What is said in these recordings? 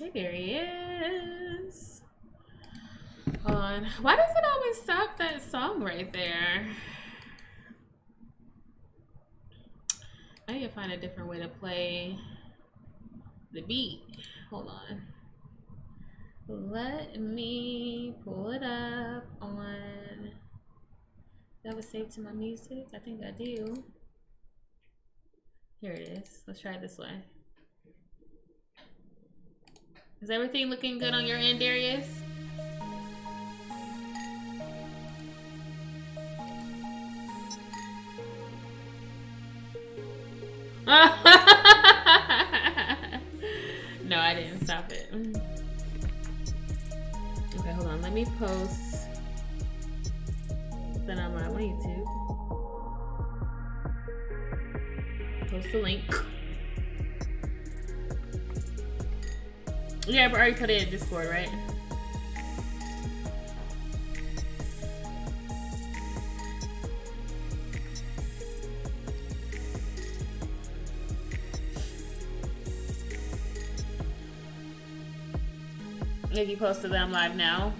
Hey, there he is. Hold on. Why does it always stop that song right there? I need to find a different way to play the beat. Hold on. Let me pull it up on... That was saved to my music? I think I do. Here it is. Let's try it this way. Is everything looking good on your end, Darius? No, I didn't stop it. Okay, hold on. Let me post that on my YouTube. Post the link. Yeah, I already put it in Discord, right? If you posted that I'm live now.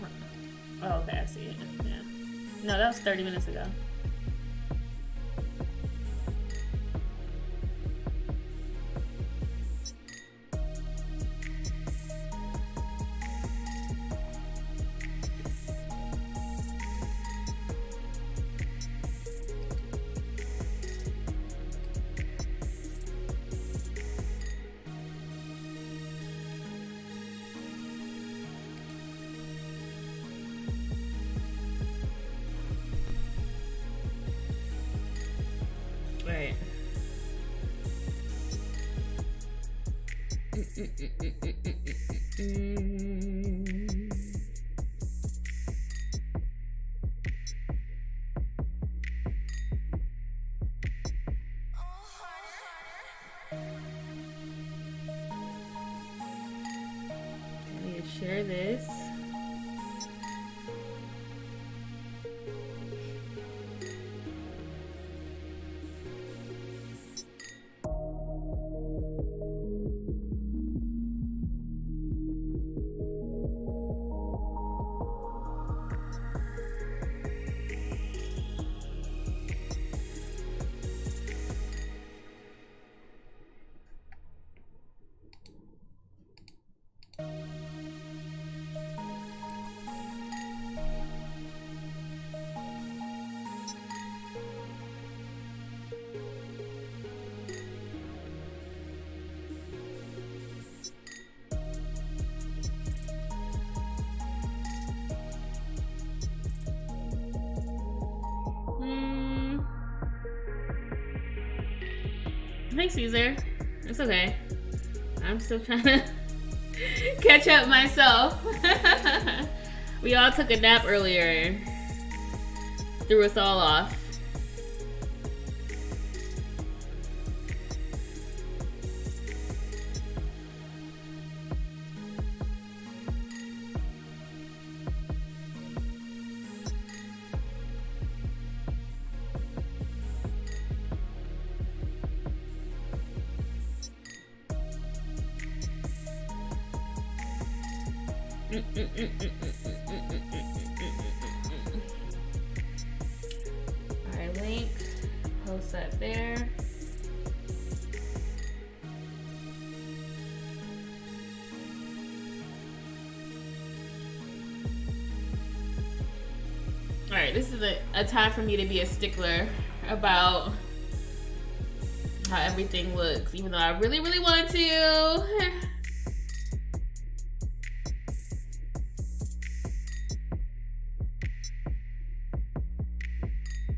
Oh, okay, I see it. Yeah. No, that was 30 minutes ago. Right. I need to share this. Hey, Caesar. It's okay. I'm still trying to catch up myself. We all took a nap earlier. Threw us all off. Alright, link. Post that there. Alright, this is a time for me to be a stickler about how everything looks, even though I really, really want to.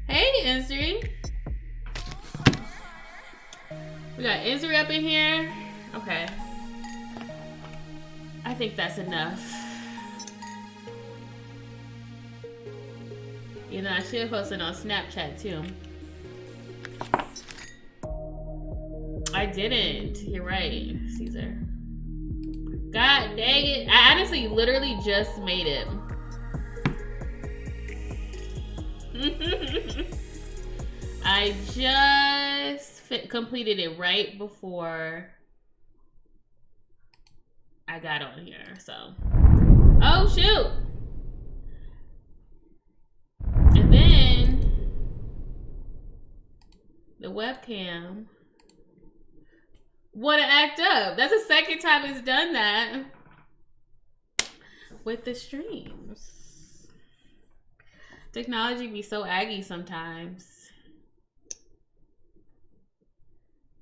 Hey, Insri. We got Insri up in here. Okay. I think that's enough. You know, I should have posted on Snapchat too. I didn't. You're right, Caesar. God dang it. I honestly literally just made it. I just completed it right before I got on here. So, oh shoot. And then the webcam want to act up. That's the second time it's done that with the streams. Technology be so aggy sometimes.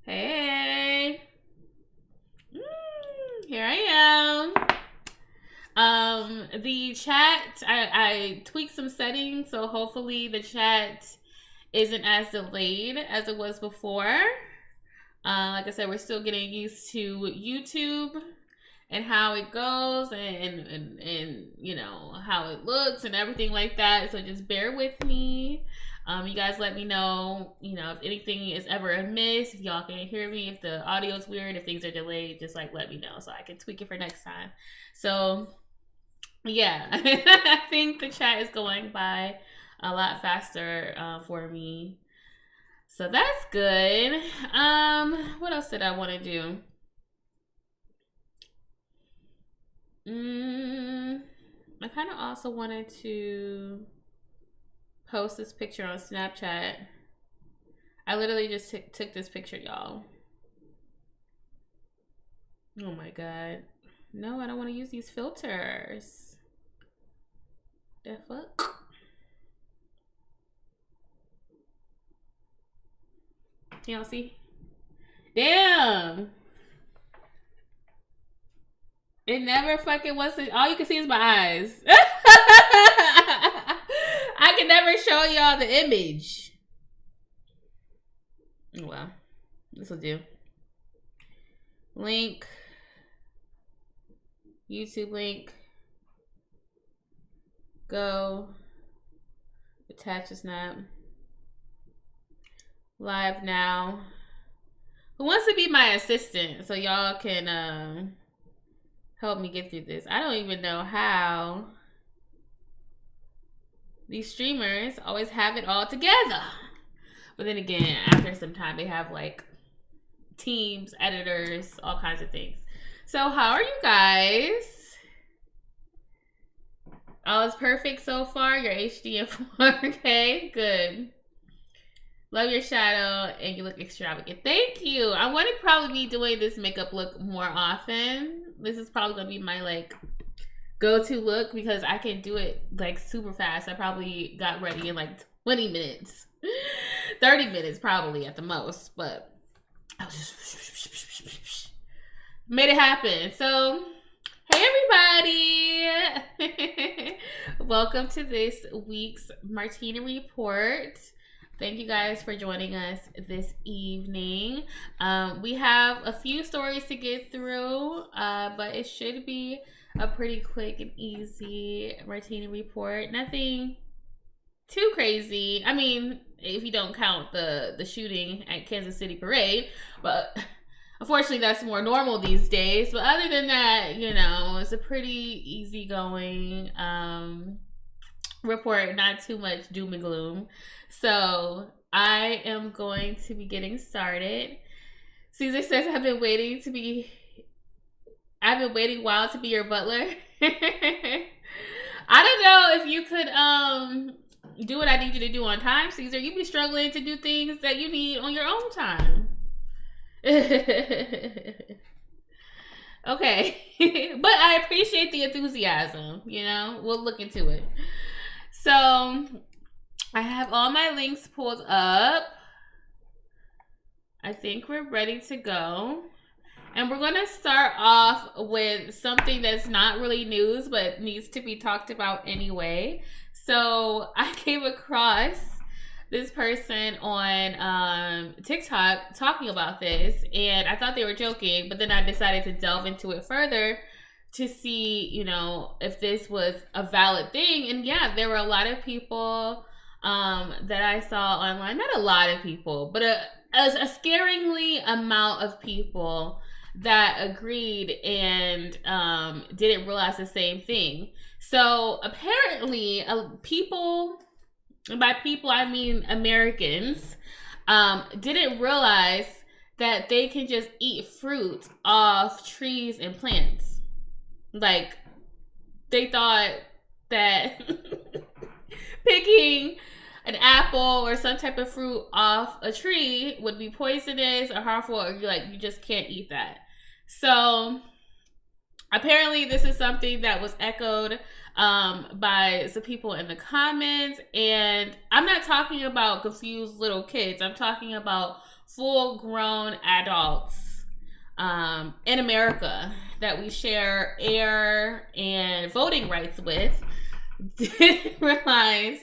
Hey. Here I am. The chat, I tweaked some settings, so hopefully the chat isn't as delayed as it was before. Like I said, we're still getting used to YouTube and how it goes and you know, how it looks and everything like that. So just bear with me. You guys let me know, you know, if anything is ever amiss, if y'all can't hear me, if the audio is weird, if things are delayed, just like let me know so I can tweak it for next time. So yeah, I think the chat is going by a lot faster for me. So that's good. What else did I want to do? I kind of also wanted to post this picture on Snapchat. I literally just took this picture, y'all. Oh my god. No, I don't want to use these filters. The fuck? Y'all see? Damn! It never fucking wants to. All you can see is my eyes. I can never show y'all the image. Well, this will do. Link. YouTube link. Go. Attach a snap. Live now. Who wants to be my assistant so y'all can help me get through this? I don't even know how. These streamers always have it all together. But then again, after some time, they have like teams, editors, all kinds of things. So how are you guys? All is perfect so far? Your HD and 4K? Good. Love your shadow and you look extravagant. Thank you. I want to probably be doing this makeup look more often. This is probably going to be my like go-to look because I can do it like super fast. I probably got ready in like 20 minutes. 30 minutes probably at the most, but I was just made it happen. So hey everybody. Welcome to this week's Martini Report. Thank you guys for joining us this evening. We have a few stories to get through, but it should be a pretty quick and easy Martini Report. Nothing too crazy. I mean, if you don't count the shooting at Kansas City Parade, but unfortunately that's more normal these days. But other than that, you know, it's a pretty easygoing report, not too much doom and gloom. So I am going to be getting started. Caesar says I've been waiting while to be your butler. I don't know if you could do what I need you to do on time, Caesar. You be struggling to do things that you need on your own time. Okay. But I appreciate the enthusiasm, you know? We'll look into it. So I have all my links pulled up. I think we're ready to go. And we're going to start off with something that's not really news, but needs to be talked about anyway. So I came across this person on TikTok talking about this, and I thought they were joking, but then I decided to delve into it further to see, you know, if this was a valid thing. And yeah, there were a lot of people that I saw online, not a lot of people, but a scaringly amount of people that agreed and didn't realize the same thing. So apparently people, and by people I mean Americans, didn't realize that they can just eat fruit off trees and plants. Like, they thought that picking an apple or some type of fruit off a tree would be poisonous or harmful, or you just can't eat that. So apparently this is something that was echoed by some people in the comments, and I'm not talking about confused little kids. I'm talking about full-grown adults in America that we share air and voting rights with. Didn't realize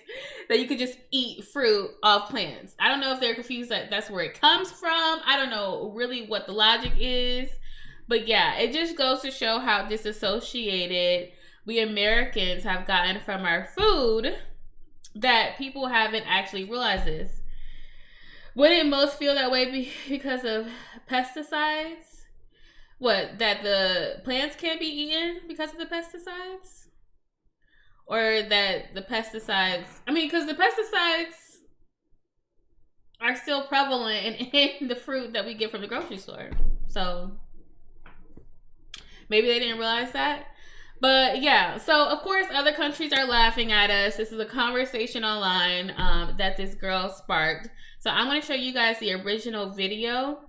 that you could just eat fruit off plants. I don't know if they're confused that that's where it comes from. I don't know really what the logic is. But yeah, it just goes to show how disassociated we Americans have gotten from our food that people haven't actually realized this. Wouldn't most feel that way because of pesticides? What, that the plants can't be eaten because of the pesticides? Or that the pesticides, because the pesticides are still prevalent in the fruit that we get from the grocery store. So maybe they didn't realize that. But yeah, so of course other countries are laughing at us. This is a conversation online that this girl sparked. So I'm going to show you guys the original video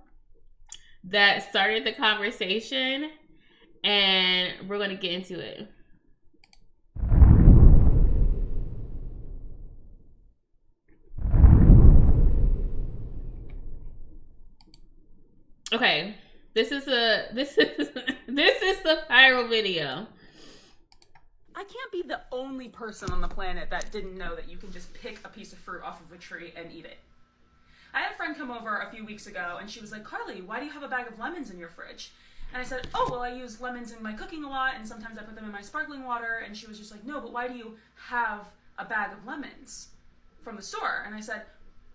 that started the conversation, and we're going to get into it. Okay, this is the viral video. I can't be the only person on the planet that didn't know that you can just pick a piece of fruit off of a tree and eat it. I had a friend come over a few weeks ago and she was like, "Carly, why do you have a bag of lemons in your fridge?" And I said, "Oh, well, I use lemons in my cooking a lot and sometimes I put them in my sparkling water." And she was just like, "No, but why do you have a bag of lemons from the store?" And I said,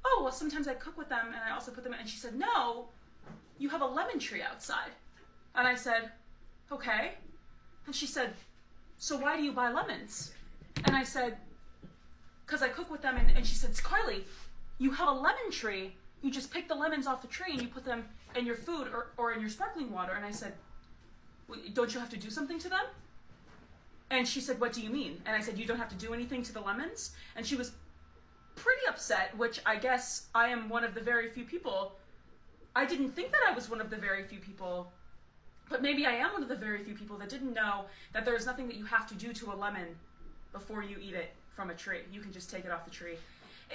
"Oh, well, sometimes I cook with them and I also put them in." And she said, "No, you have a lemon tree outside." And I said, "Okay." And she said, "So why do you buy lemons?" And I said, "Because I cook with them." And she said, "Carly, you have a lemon tree. You just pick the lemons off the tree and you put them in your food or in your sparkling water." And I said, "Well, don't you have to do something to them?" And she said, "What do you mean?" And I said, "You don't have to do anything to the lemons." And she was pretty upset, which I guess I am one of the very few people. I didn't think that I was one of the very few people, but maybe I am one of the very few people that didn't know that there is nothing that you have to do to a lemon before you eat it from a tree. You can just take it off the tree.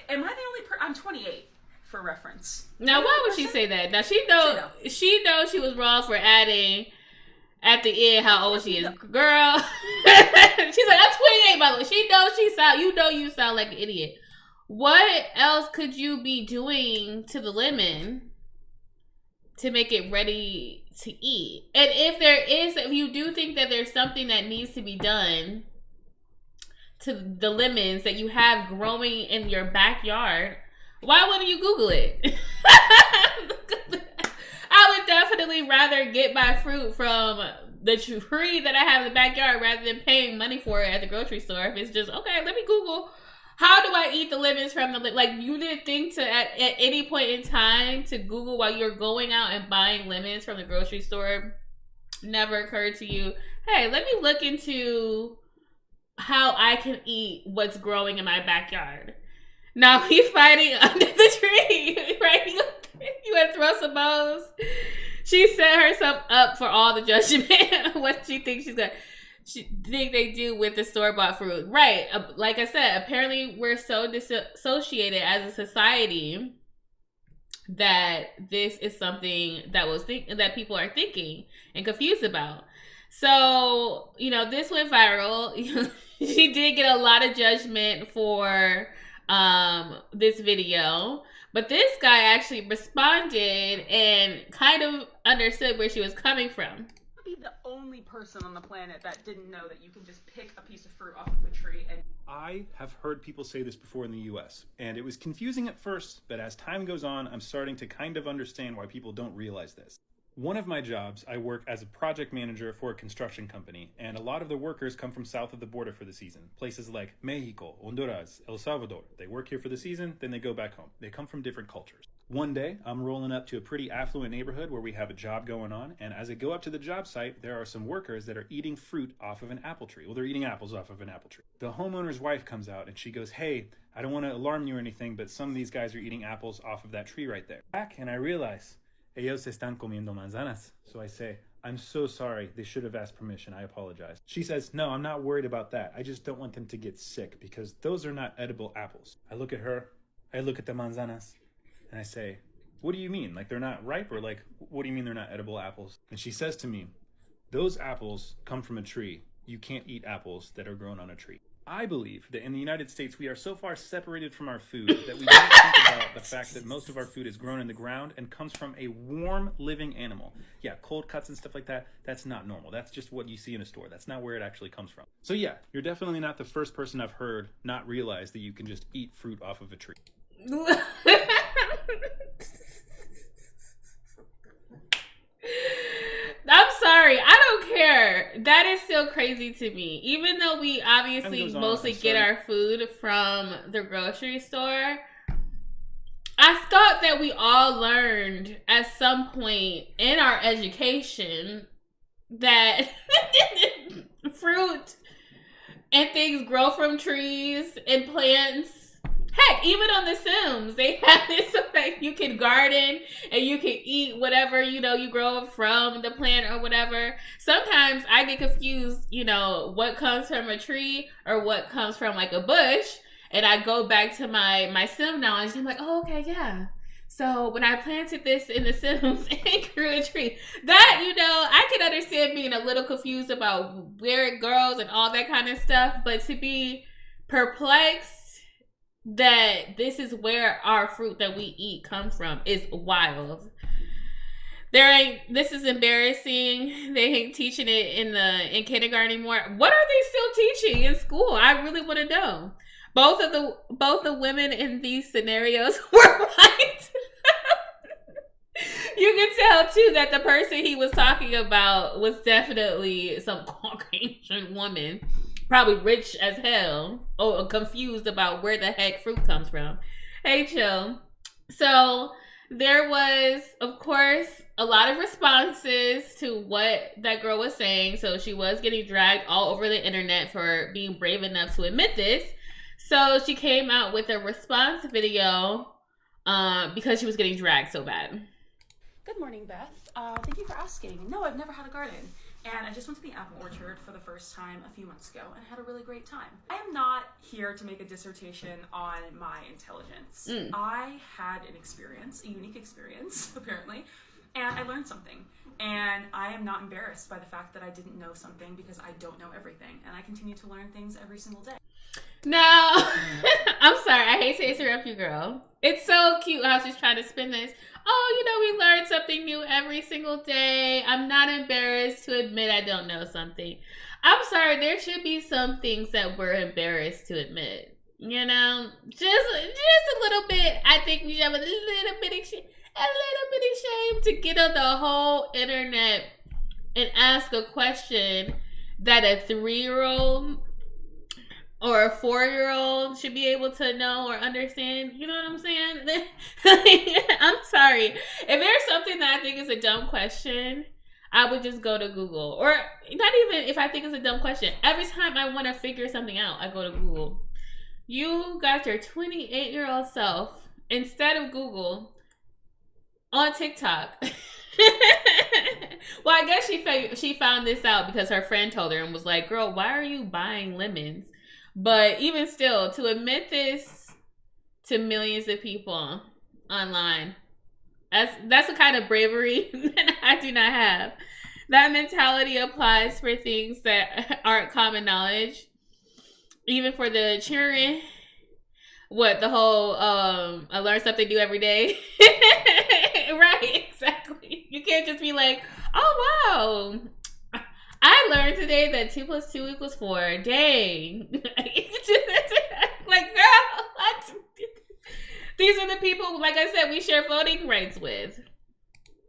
Am I the only I'm 28, for reference. Now, why would she say that? Now, she knows she was wrong for adding at the end how old she is. Girl, she's like, "I'm 28, by the way." She knows you sound like an idiot. What else could you be doing to the lemon to make it ready to eat? And if you do think that there's something that needs to be done to the lemons that you have growing in your backyard, why wouldn't you Google it? I would definitely rather get my fruit from the tree that I have in the backyard rather than paying money for it at the grocery store. If it's just, okay, let me Google, how do I eat the lemons from the, like, you didn't think to at any point in time to Google while you're going out and buying lemons from the grocery store? Never occurred to you, hey, let me look into how I can eat what's growing in my backyard. Now he's fighting under the tree, right? You want to throw some bows? She set herself up for all the judgment. What she thinks they do with the store-bought fruit, right? Like I said, apparently we're so disassociated as a society that this is something that people are thinking and confused about. So, this went viral. She did get a lot of judgment for this video, but this guy actually responded and kind of understood where she was coming from. Be the only person on the planet that didn't know that you can just pick a piece of fruit off of a tree and... I have heard people say this before in the US, and it was confusing at first, but as time goes on, I'm starting to kind of understand why people don't realize this. One of my jobs, I work as a project manager for a construction company, and a lot of the workers come from south of the border for the season. Places like Mexico, Honduras, El Salvador. They work here for the season, then they go back home. They come from different cultures. One day, I'm rolling up to a pretty affluent neighborhood where we have a job going on, and as I go up to the job site, there are some workers that are eating fruit off of an apple tree. Well, they're eating apples off of an apple tree. The homeowner's wife comes out and she goes, "Hey, I don't want to alarm you or anything, but some of these guys are eating apples off of that tree right there." Back, and I realize, ellos están comiendo manzanas. So I say, "I'm so sorry. They should have asked permission. I apologize." She says, "No, I'm not worried about that. I just don't want them to get sick because those are not edible apples." I look at her, I look at the manzanas, and I say, "What do you mean? Like they're not ripe? Or like, what do you mean they're not edible apples?" And she says to me, "Those apples come from a tree. You can't eat apples that are grown on a tree." I believe that in the United States, we are so far separated from our food that we don't think about the fact that most of our food is grown in the ground and comes from a warm, living animal. Yeah, cold cuts and stuff like that, that's not normal. That's just what you see in a store. That's not where it actually comes from. So yeah, you're definitely not the first person I've heard not realize that you can just eat fruit off of a tree. I'm sorry. I don't care. That is still crazy to me. Even though we obviously mostly get our food from the grocery store, I thought that we all learned at some point in our education that fruit and things grow from trees and plants. Heck, even on The Sims, they have this so that you can garden and you can eat whatever, you grow from the plant or whatever. Sometimes I get confused, what comes from a tree or what comes from like a bush. And I go back to my Sim knowledge. And I'm like, oh, okay, yeah. So when I planted this in The Sims, it grew a tree. That, I can understand being a little confused about where it grows and all that kind of stuff. But to be perplexed that this is where our fruit that we eat comes from is wild. This is embarrassing. They ain't teaching it in kindergarten anymore. What are they still teaching in school? I really want to know. Both the women in these scenarios were white. You can tell too that the person he was talking about was definitely some Caucasian woman. Probably rich as hell. Or confused about where the heck fruit comes from. Hey, chill. So there was, of course, a lot of responses to what that girl was saying. So she was getting dragged all over the internet for being brave enough to admit this. So she came out with a response video because she was getting dragged so bad. Good morning, Beth. Thank you for asking. No, I've never had a garden. And I just went to the apple orchard for the first time a few months ago and had a really great time. I am not here to make a dissertation on my intelligence. I had an experience, a unique experience, apparently, and I learned something. And I am not embarrassed by the fact that I didn't know something because I don't know everything. And I continue to learn things every single day. No, I'm sorry. I hate to interrupt you, girl. It's so cute. I was just trying to spin this. Oh, we learn something new every single day. I'm not embarrassed to admit I don't know something. I'm sorry. There should be some things that we're embarrassed to admit. Just a little bit. I think we should have a little bit of shame to get on the whole internet and ask a question that a 3-year-old or a 4-year-old should be able to know or understand. You know what I'm saying? I'm sorry. If there's something that I think is a dumb question, I would just go to Google. Or not even if I think it's a dumb question. Every time I want to figure something out, I go to Google. You got your 28-year-old self, instead of Google, on TikTok. Well, I guess she found this out because her friend told her and was like, girl, why are you buying lemons? But even still, to admit this to millions of people online, that's the kind of bravery that I do not have. That mentality applies for things that aren't common knowledge. Even for the children. What, the whole I learn something new every day? Right, exactly. You can't just be like, oh wow, I learned today that 2 + 2 = 4. Dang. Like, girl, what? These are the people, like I said, we share voting rights with.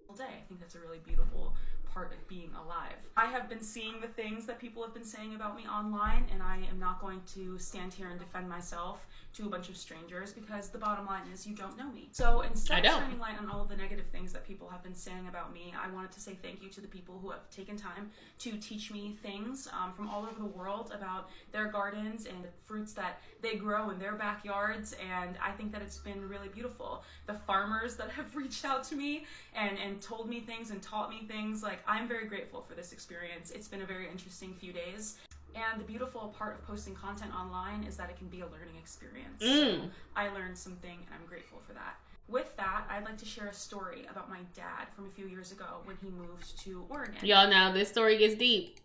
I think that's a really beautiful part of being alive. I have been seeing the things that people have been saying about me online, and I am not going to stand here and defend myself to a bunch of strangers, because the bottom line is you don't know me. So instead of shining light on all of the negative things that people have been saying about me, I wanted to say thank you to the people who have taken time to teach me things from all over the world about their gardens and the fruits that they grow in their backyards, and I think that it's been really beautiful. The farmers that have reached out to me and told me things and taught me things, like, I'm very grateful for this experience. It's been a very interesting few days. And the beautiful part of posting content online is that it can be a learning experience. So I learned something, and I'm grateful for that. With that, I'd like to share a story about my dad from a few years ago when he moved to Oregon. Y'all know this story gets deep.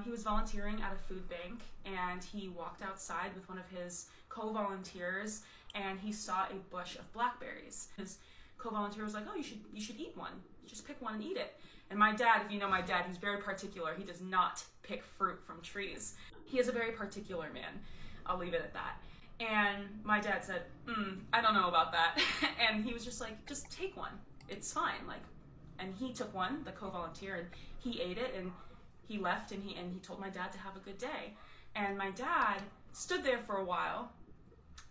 He was volunteering at a food bank, and he walked outside with one of his co-volunteers, and he saw a bush of blackberries. His co-volunteer was like, "Oh, you should eat one. Just pick one and eat it." And my dad, if you know my dad, he's very particular. He does not pick fruit from trees. He is a very particular man. I'll leave it at that. And my dad said, I don't know about that. And he was just like, just take one. It's fine. Like, and he took one, the co-volunteer, and he ate it, and he left, and he told my dad to have a good day. And my dad stood there for a while,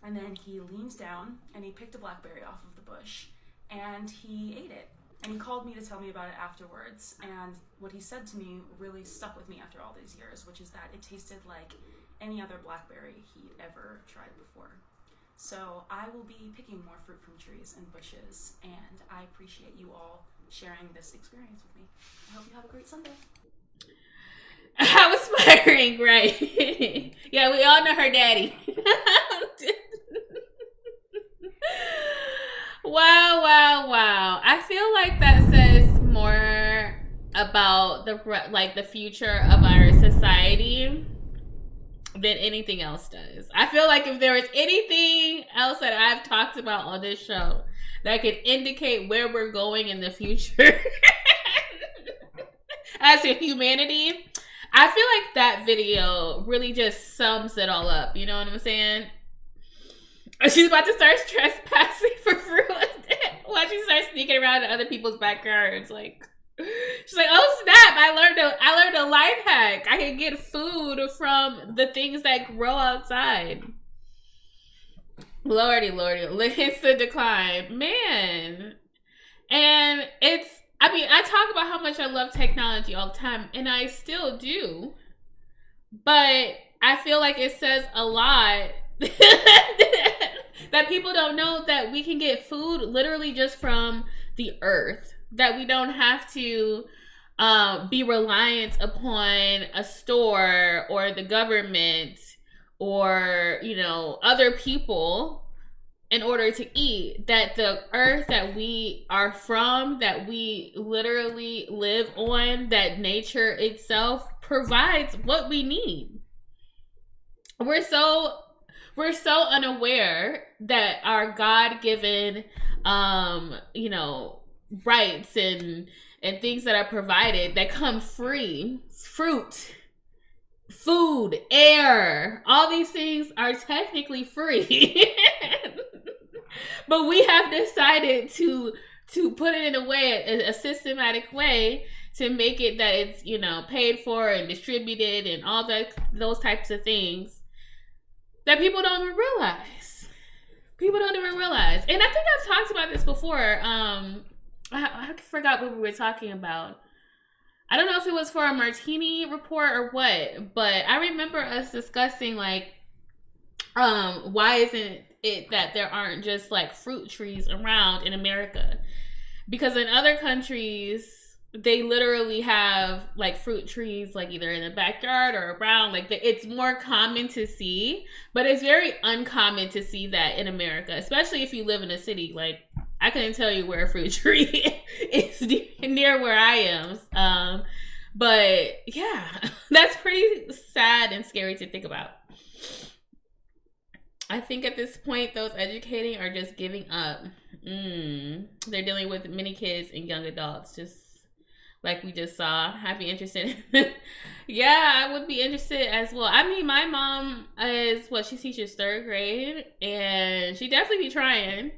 and then he leaned down, and he picked a blackberry off of the bush, and he ate it. And he called me to tell me about it afterwards, and what he said to me really stuck with me after all these years, which is that it tasted like any other blackberry he'd ever tried before. So I will be picking more fruit from trees and bushes, and I appreciate you all sharing this experience with me. I hope you have a great Sunday. How inspiring, right? Yeah, we all know her daddy. Wow. I feel like that says more about the future of our society than anything else does. I feel like if there was anything else that I've talked about on this show that could indicate where we're going in the future as a humanity, I feel like that video really just sums it all up. You know what I'm saying? She's about to start trespassing for fruit. Why she starts sneaking around in other people's backyards? Like, she's like, "Oh snap! I learned a life hack. I can get food from the things that grow outside." Lordy, it's the decline, man. And I talk about how much I love technology all the time, and I still do. But I feel like it says a lot that people don't know that we can get food literally just from the earth. That we don't have to be reliant upon a store or the government or, other people in order to eat. That the earth that we are from, that we literally live on, that nature itself provides what we need. We're so unaware that our God-given, rights and things that are provided that come free, fruit, food, air, all these things are technically free. But we have decided to put it in a systematic way to make it that it's, paid for and distributed and all those types of things that people don't even realize. And I think I've talked about this before. I forgot what we were talking about. I don't know if it was for a Martini report or what, but I remember us discussing why isn't it that there aren't just fruit trees around in America? Because in other countries, they literally have fruit trees either in the backyard or around. It's more common to see, but it's very uncommon to see that in America, especially if you live in a city. I couldn't tell you where a fruit tree is near where I am. But yeah, that's pretty sad and scary to think about. I think at this point, those educating are just giving up. They're dealing with many kids and young adults, just like we just saw. I'd be interested. Yeah, I would be interested as well. I mean, my mom she teaches 3rd grade, and she definitely be trying.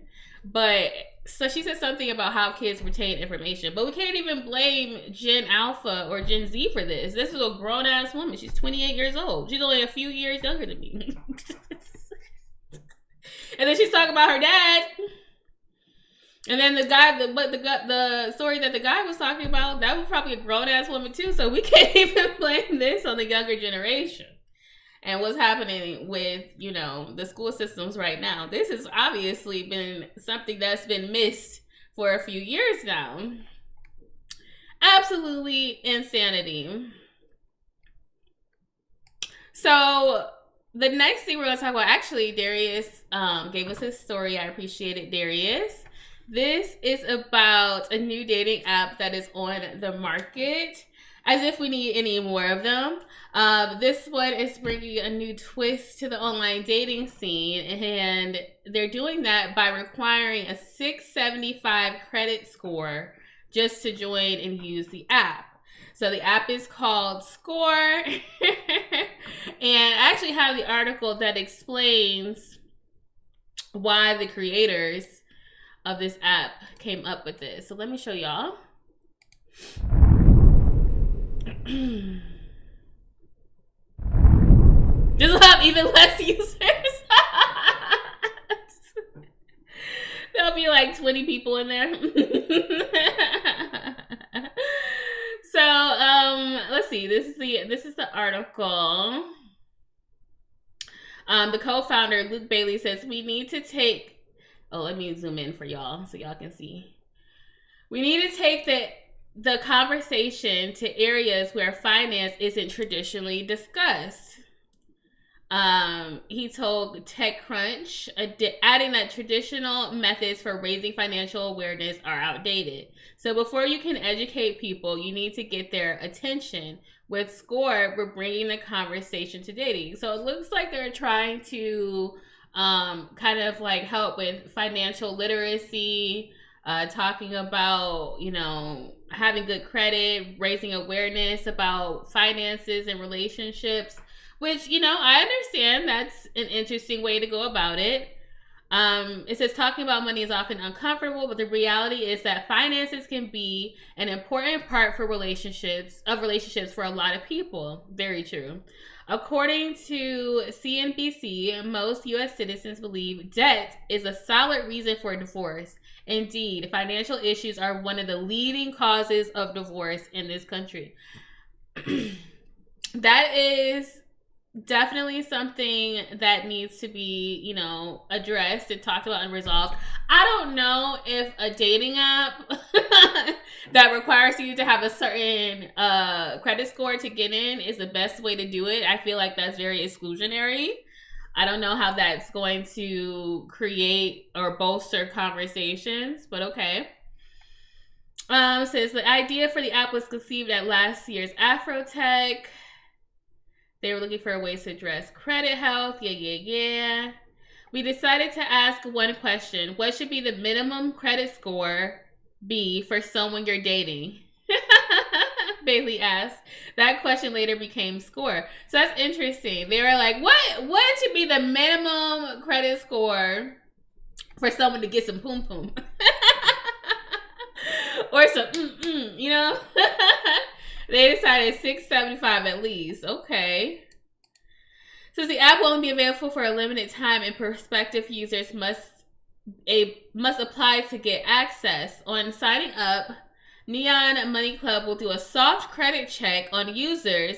But So she said something about how kids retain information, but we can't even blame Gen Alpha or Gen Z for this. This is a grown ass woman. She's 28 years old. She's only a few years younger than me. And then she's talking about her dad. And then the guy, the story that the guy was talking about, that was probably a grown ass woman too. So we can't even blame this on the younger generation. And what's happening with, you know, the school systems right now. This has obviously been something that's been missed for a few years now. Absolutely insanity. So the next thing we're going to talk about, actually, Darius gave us his story. I appreciate it, Darius. This is about a new dating app that is on the market. As if we need any more of them. This one is bringing a new twist to the online dating scene, and they're doing that by requiring a 675 credit score just to join and use the app. So the app is called Score, and I actually have the article that explains why the creators of this app came up with this. So let me show y'all. This will have even less users. There'll be like 20 people in there. So let's see. This is the article. The co-founder Luke Bailey says we need to take. Oh, let me zoom in for y'all so y'all can see. We need to take the conversation to areas where finance isn't traditionally discussed. He told TechCrunch, adding that traditional methods for raising financial awareness are outdated. So before you can educate people, you need to get their attention. With Score, we're bringing the conversation to dating. So it looks like they're trying to kind of like help with financial literacy, talking about, you know, having good credit, raising awareness about finances and relationships, which, you know, I understand that's an interesting way to go about it. It says talking about money is often uncomfortable, but the reality is that finances can be an important part for relationships for a lot of people. Very true. According to CNBC, most U.S. citizens believe debt is a solid reason for divorce. Indeed, financial issues are one of the leading causes of divorce in this country. That is definitely something that needs to be, you know, addressed and talked about and resolved. I don't know if a dating app that requires you to have a certain credit score to get in is the best way to do it. I feel like that's very exclusionary. I don't know how that's going to create or bolster conversations, but okay. Says the idea for the app was conceived at last year's Afrotech. They were looking for ways to address credit health. Yeah. We decided to ask one question. What should be the minimum credit score be for someone you're dating? Bailey asked. That question later became Score. So that's interesting. They were like, what should be the minimum credit score for someone to get some poom poom? Or some you know? They decided 675 at least. Okay. Since the app won't be available for a limited time and prospective users must apply to get access. On signing up, Neon Money Club will do a soft credit check on users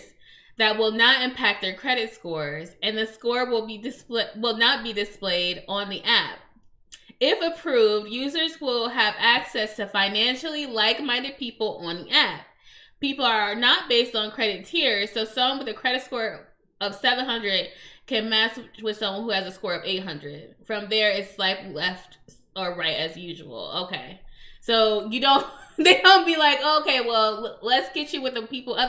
that will not impact their credit scores, and the score will not be displayed on the app. If approved, users will have access to financially like-minded people on the app. People are not based on credit tiers, so someone with a credit score of 700 can match with someone who has a score of 800. From there, it's swipe left or right as usual. Okay. So they don't be like, okay, well, let's get you with other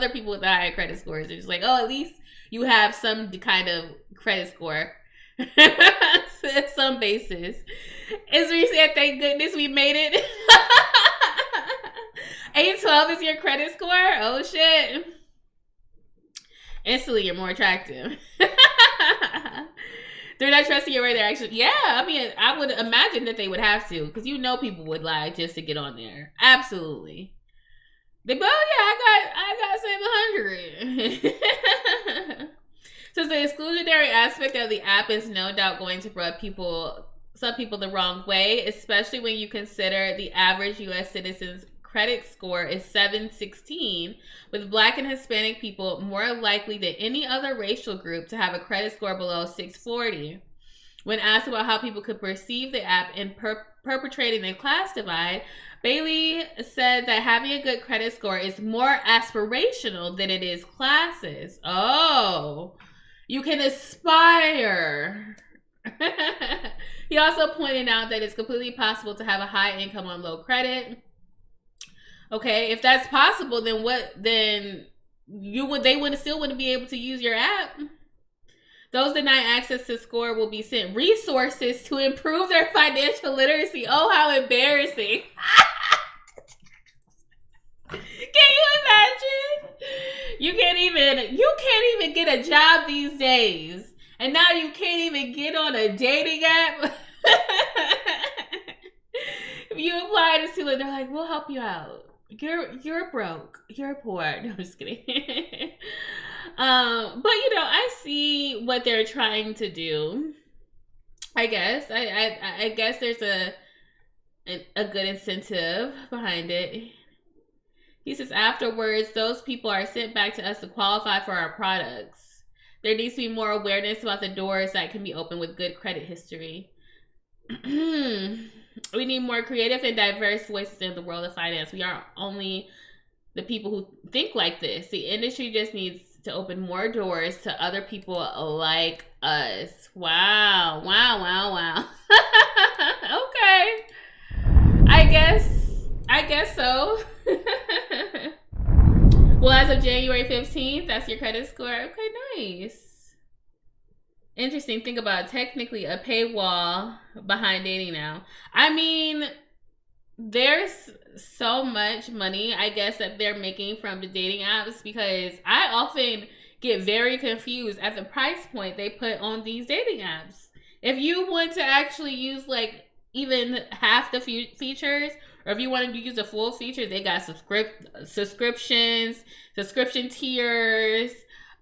people with the higher credit scores. They're just like, oh, at least you have some kind of credit score. Some basis. As we said, thank goodness we made it. 812 is your credit score? Oh, shit. Instantly, you're more attractive. They're not trusting your right action. Yeah, I mean, I would imagine that they would have to, because you know people would lie just to get on there. Absolutely. They, oh yeah, I got 700. So the exclusionary aspect of the app is no doubt going to rub some people the wrong way, especially when you consider the average U.S. citizen's credit score is 716, with Black and Hispanic people more likely than any other racial group to have a credit score below 640. When asked about how people could perceive the app in perpetrating a class divide, Bailey said that having a good credit score is more aspirational than it is classes. Oh, you can aspire. He also pointed out that it's completely possible to have a high income on low credit. Okay, if that's possible, then they wouldn't be able to use your app. Those denied access to score will be sent resources to improve their financial literacy. Oh, how embarrassing. Can you imagine? You can't even get a job these days. And now you can't even get on a dating app. If you apply to Sula, they're like, we'll help you out. You're broke. You're poor. No, I'm just kidding. But I see what they're trying to do. I guess. I guess there's a good incentive behind it. He says afterwards, those people are sent back to us to qualify for our products. There needs to be more awareness about the doors that can be opened with good credit history. We need more creative and diverse voices in the world of finance. We aren't only the people who think like this. The industry just needs to open more doors to other people like us. Wow. Okay. I guess so. Well, as of January 15th, that's your credit score. Okay, nice. Interesting. Think about technically a paywall behind dating now. I mean, there's so much money, I guess, that they're making from the dating apps, because I often get very confused at the price point they put on these dating apps. If you want to actually use like even half the features, or if you want to use the full features, they got subscription tiers.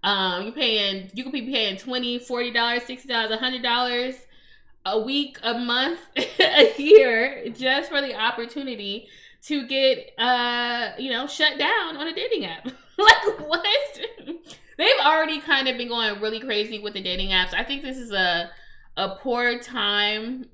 You could be paying $20, $40, $60, $100 a week, a month, a year, just for the opportunity to get shut down on a dating app. Like, what? They've already kind of been going really crazy with the dating apps. I think this is a poor time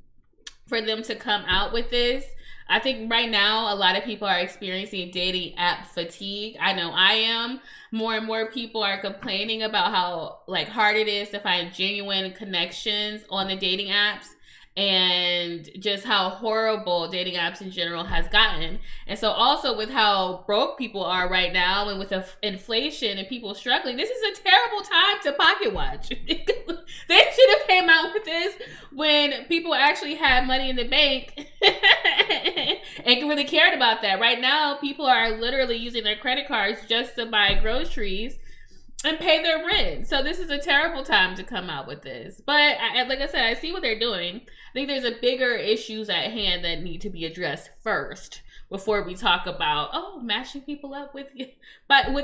for them to come out with this. I think right now a lot of people are experiencing dating app fatigue. I know I am. More and more people are complaining about how hard it is to find genuine connections on the dating apps, and just how horrible dating apps in general has gotten. And so also with how broke people are right now, and with the inflation and people struggling, this is a terrible time to pocket watch. They should have came out with this when people actually had money in the bank and really cared about that. Right now, people are literally using their credit cards just to buy groceries and pay their rent. So this is a terrible time to come out with this. But like I said, I see what they're doing. I think there's a bigger issues at hand that need to be addressed first before we talk about matching people up with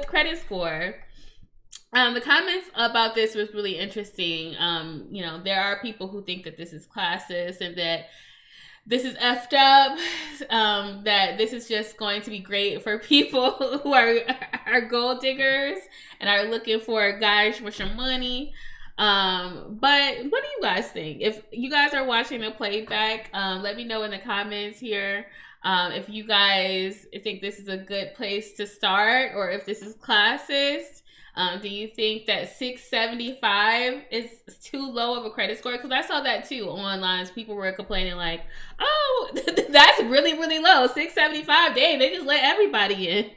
credit score. The comments about this was really interesting. There are people who think that this is classist and that this is effed up, that this is just going to be great for people who are gold diggers and are looking for guys with some money. But what do you guys think? If you guys are watching the playback, let me know in the comments here if you guys think this is a good place to start, or if this is classist. Do you think that 675 is too low of a credit score? Because I saw that too online. People were complaining like, oh, that's really, really low. 675, dang, they just let everybody in.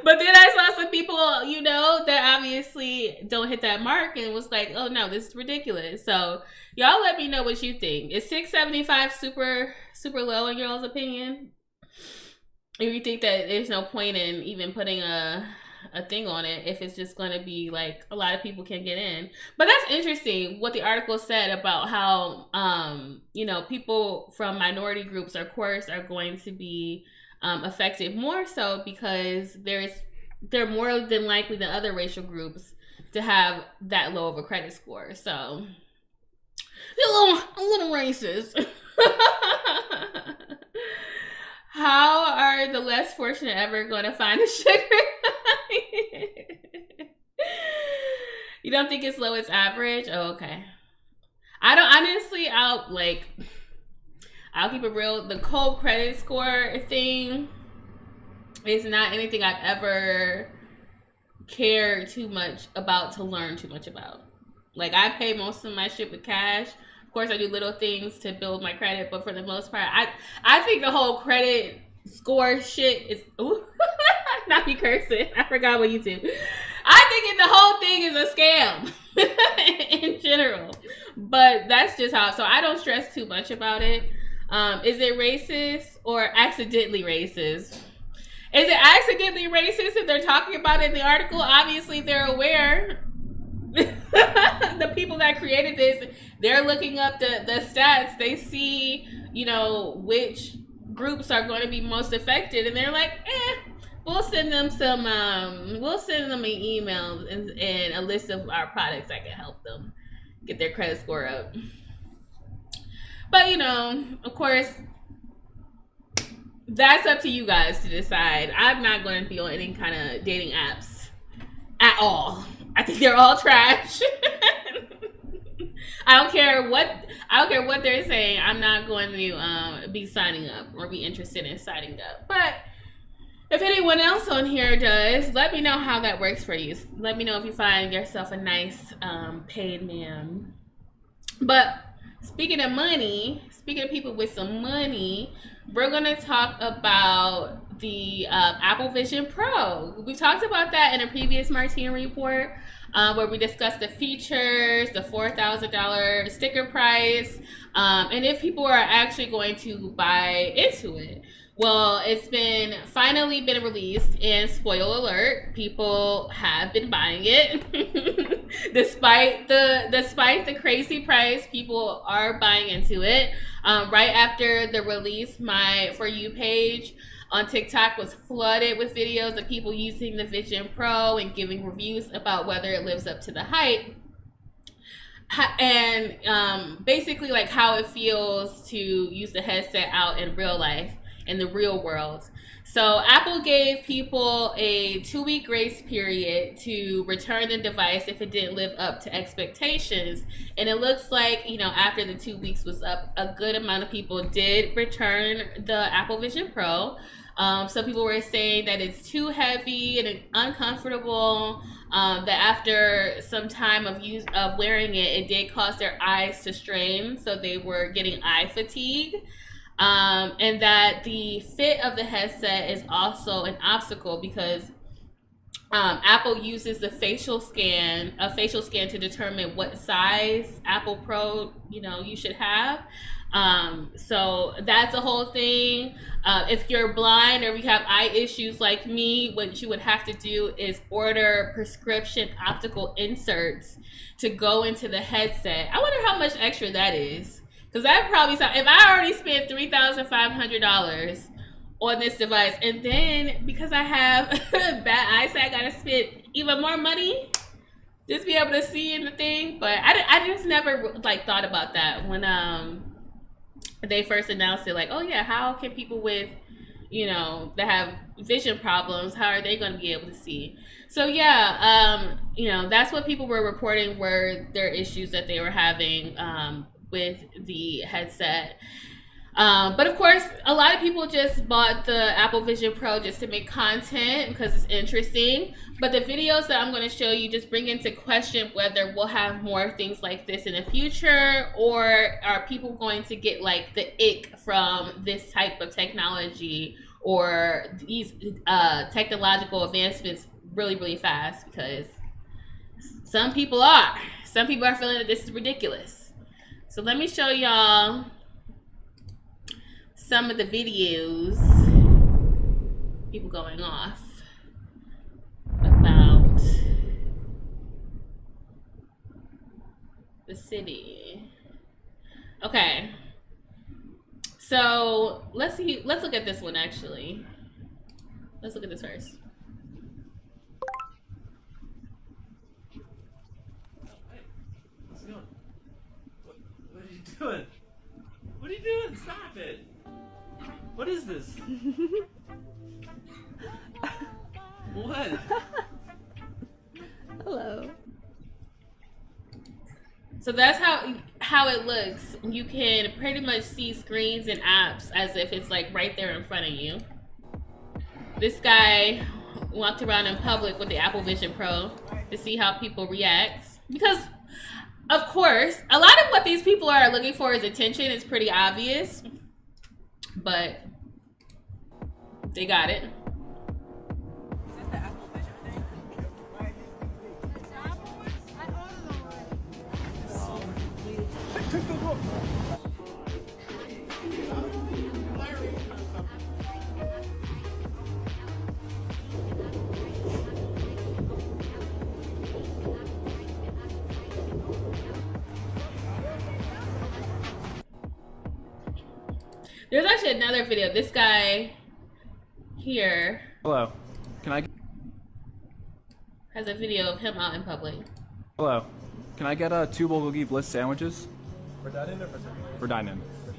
But then I saw some people, that obviously don't hit that mark and was like, oh no, this is ridiculous. So y'all let me know what you think. Is 675 super, super low in y'all's opinion? If you think that there's no point in even putting a a thing on it if it's just going to be like a lot of people can get in. But that's interesting what the article said about how you know, people from minority groups, of course, are going to be affected more so because they're more than likely than other racial groups to have that low of a credit score. So a little racist. How are the less fortunate ever going to find the sugar? You don't think it's low, it's average? Oh, okay. I don't, honestly, I'll keep it real. The cold credit score thing is not anything I've ever cared too much about to learn too much about. Like, I pay most of my shit with cash. Of course, I do little things to build my credit, but for the most part, I think the whole credit score shit is, ooh, not me cursing. I forgot what YouTube. I think the whole thing is a scam in general, but that's just how. So I don't stress too much about it. Is it racist or accidentally racist? Is it accidentally racist if they're talking about it in the article? Obviously, they're aware. The people that created this, they're looking up the stats. They see, you know, which groups are going to be most affected, and they're like, we'll send them an email and a list of our products that can help them get their credit score up. But, you know, of course, that's up to you guys to decide. I'm not going to be on any kind of dating apps at all. I think they're all trash. I don't care what they're saying. I'm not going to be signing up or be interested in signing up. But if anyone else on here does, let me know how that works for you. Let me know if you find yourself a nice paid man. But speaking of money, speaking of people with some money, we're going to talk about the Apple Vision Pro. We talked about that in a previous Martini report where we discussed the features, the $4,000 sticker price, and if people are actually going to buy into it. Well, it's finally been released, and spoiler alert, people have been buying it. Despite the crazy price, people are buying into it. Right after the release, my For You page on TikTok was flooded with videos of people using the Vision Pro and giving reviews about whether it lives up to the hype. And basically like how it feels to use the headset out in real life, in the real world. So Apple gave people a 2-week grace period to return the device if it didn't live up to expectations. And it looks like, you know, after the 2 weeks was up, a good amount of people did return the Apple Vision Pro. Some people were saying that it's too heavy and uncomfortable, that after some time of wearing it, it did cause their eyes to strain. So they were getting eye fatigue. And that the fit of the headset is also an obstacle because Apple uses a facial scan to determine what size Apple Pro, you know, you should have. So that's a whole thing. If you're blind or if you have eye issues like me, what you would have to do is order prescription optical inserts to go into the headset. I wonder how much extra that is. Because that probably if I already spent $3,500 on this device, and then because I have bad eyesight, I gotta spend even more money just be able to see in the thing. But I just never like thought about that when they first announced it. Like, oh yeah, how can people with, you know, that have vision problems, how are they going to be able to see? So yeah, you know, that's what people were reporting were their issues that they were having with the headset. But of course, a lot of people just bought the Apple Vision Pro just to make content because it's interesting. But the videos that I'm going to show you just bring into question whether we'll have more things like this in the future, or are people going to get like the ick from this type of technology or these technological advancements really, really fast, because some people are feeling that this is ridiculous. So let me show y'all some of the videos. People going off. Okay. city. Okay. So let's see. Let's look at this one actually. Let's look at this first. What's going on? What are you doing? What are you doing? Stop it! What is this? What? Hello. So that's how it looks. You can pretty much see screens and apps as if it's like right there in front of you. This guy walked around in public with the Apple Vision Pro to see how people react. Because, of course, a lot of what these people are looking for is attention. It's pretty obvious. But they got it. There's actually another video. This guy here Hello. Can I has a video of him out in public. Hello. Can I get 2 bulgogi bliss sandwiches? For dine-in or for takeaway? For dine-in. For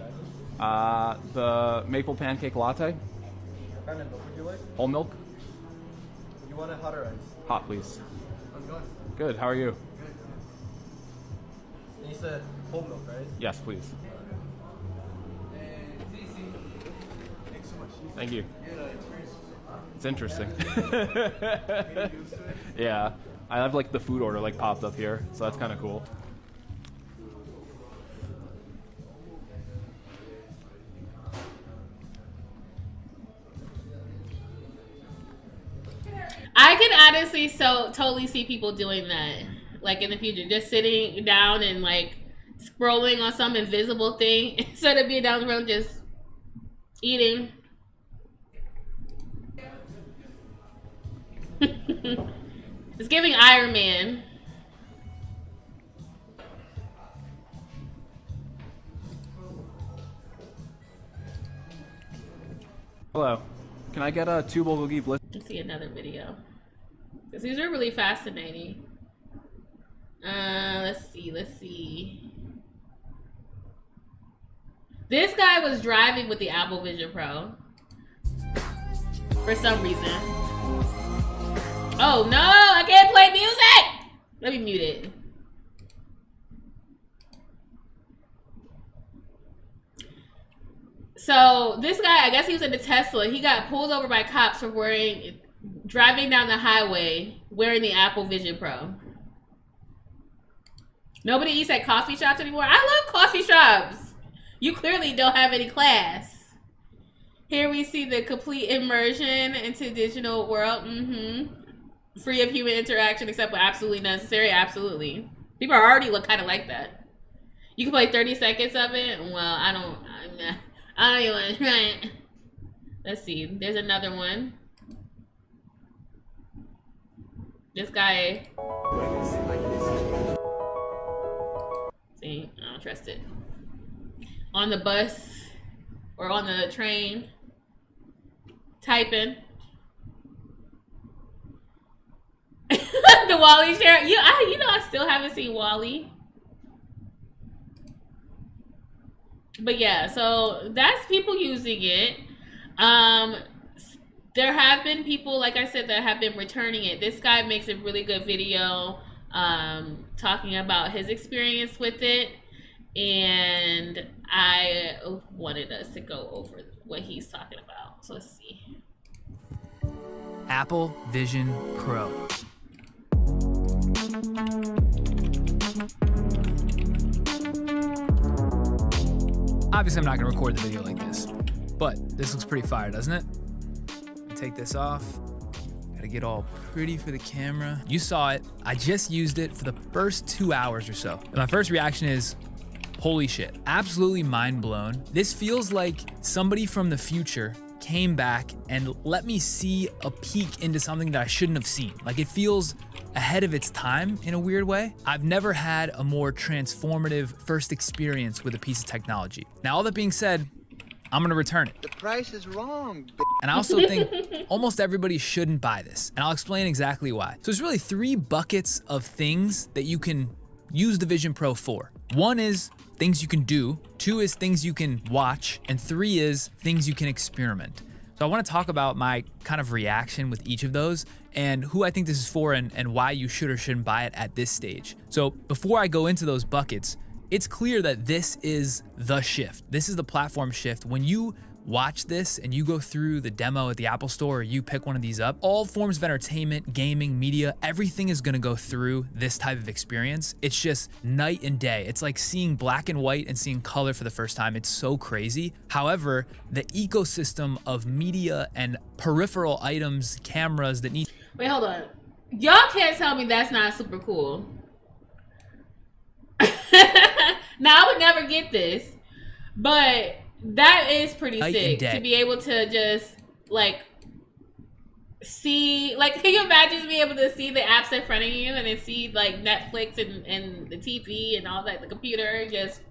dine-in. The maple pancake latte. What kind of milk would you like? Whole milk. You want it hot or ice? Hot, please. How's it going? Good. How are you? Good. And you said whole milk, right? Yes, please. Thanks so much. Thank you. Experience. It's interesting. Yeah. I have like the food order like popped up here, so that's kind of cool. I can honestly totally see people doing that, like in the future, just sitting down and like scrolling on some invisible thing instead of being down the road just eating. It's giving Iron Man. Hello. Can I get 2 bulgogi bliss? Let's see another video. Because these are really fascinating. Let's see. This guy was driving with the Apple Vision Pro. For some reason. Oh no, I can't play music! Let me mute it. So this guy, I guess he was in the Tesla. He got pulled over by cops for driving down the highway wearing the Apple Vision Pro. Nobody eats at coffee shops anymore. I love coffee shops. You clearly don't have any class. Here we see the complete immersion into digital world. Free of human interaction except when absolutely necessary. Absolutely. People already look kind of like that. You can play 30 seconds of it. Well, I don't even want to try it. Let's see. There's another one. This guy. See, I don't trust it. On the bus or on the train, typing. The Wall-E share. You know, I still haven't seen Wall-E. But yeah, so that's people using it. There have been people, like I said, that have been returning it. This guy makes a really good video talking about his experience with it. And I wanted us to go over what he's talking about. So let's see. Apple Vision Pro. Obviously, I'm not gonna record the video like this, but this looks pretty fire, doesn't it? Take this off. Gotta get all pretty for the camera. You saw it. I just used it for the first 2 hours or so. And my first reaction is, holy shit, absolutely mind blown. This feels like somebody from the future came back and let me see a peek into something that I shouldn't have seen. Like, it feels ahead of its time in a weird way. I've never had a more transformative first experience with a piece of technology. Now, all that being said, I'm gonna return it. The price is wrong, And I also think almost everybody shouldn't buy this. And I'll explain exactly why. So there's really 3 buckets of things that you can use the Vision Pro for. 1 is things you can do, 2 is things you can watch, and 3 is things you can experiment. So I wanna talk about my kind of reaction with each of those and who I think this is for and why you should or shouldn't buy it at this stage. So before I go into those buckets, it's clear that this is the shift. This is the platform shift. When you watch this and you go through the demo at the Apple Store or you pick one of these up, all forms of entertainment, gaming, media, everything is gonna go through this type of experience. It's just night and day. It's like seeing black and white and seeing color for the first time. It's so crazy. However, the ecosystem of media and peripheral items, cameras that need... Wait, hold on. Y'all can't tell me that's not super cool. Now, I would never get this, but that is pretty sick to be able to just like see, like, can you imagine being able to see the apps in front of you and then see like Netflix and the TV and all that, the computer, just,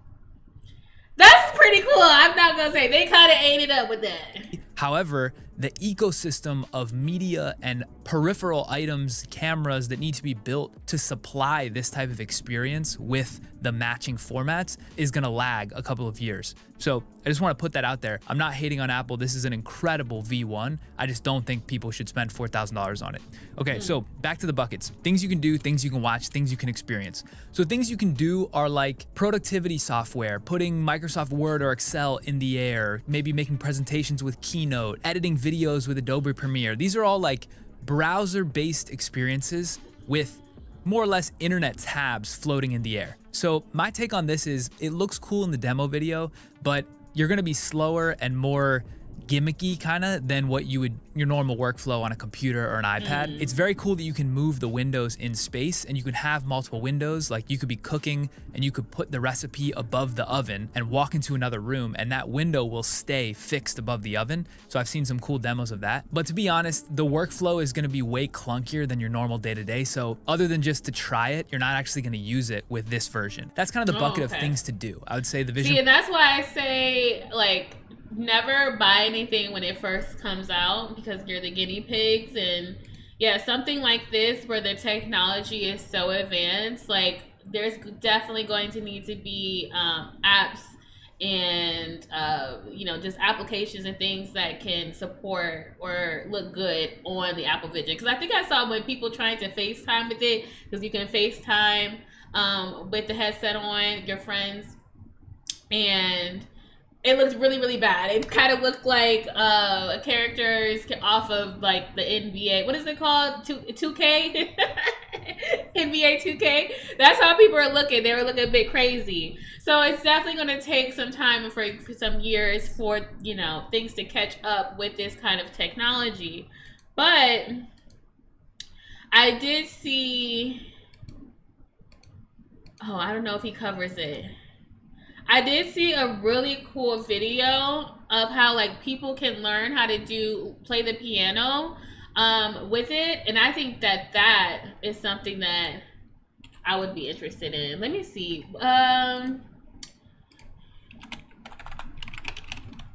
that's pretty cool. I'm not gonna say, they kind of ate it up with that. However, the ecosystem of media and peripheral items, cameras that need to be built to supply this type of experience with the matching formats is gonna lag a couple of years. So I just wanna put that out there. I'm not hating on Apple. This is an incredible V1. I just don't think people should spend $4,000 on it. Okay, so back to the buckets. Things you can do, things you can watch, things you can experience. So things you can do are like productivity software, putting Microsoft Word or Excel in the air, maybe making presentations with Keynote, editing videos with Adobe Premiere. These are all like browser-based experiences with more or less internet tabs floating in the air. So my take on this is it looks cool in the demo video, but you're gonna be slower and more gimmicky kind of than what you would, your normal workflow on a computer or an iPad. It's very cool that you can move the windows in space and you can have multiple windows. Like you could be cooking and you could put the recipe above the oven and walk into another room and that window will stay fixed above the oven. So I've seen some cool demos of that. But to be honest, the workflow is gonna be way clunkier than your normal day-to-day. So other than just to try it, you're not actually gonna use it with this version. That's kind of the bucket of things to do. I would say the Vision. See, and that's why I say, like, never buy anything when it first comes out because you're the guinea pigs. And yeah, something like this where the technology is so advanced, like there's definitely going to need to be apps and you know, just applications and things that can support or look good on the Apple Vision. Because I think I saw when people trying to FaceTime with it, because you can FaceTime with the headset on your friends, and it looked really, really bad. It kind of looked like characters off of like the NBA. What is it called? 2K? NBA 2K? That's how people are looking. They were looking a bit crazy. So it's definitely going to take some time for some years for, you know, things to catch up with this kind of technology. But I did see... Oh, I don't know if he covers it. I did see a really cool video of how like people can learn how to play the piano with it, and I think that that is something that I would be interested in. Let me see. Let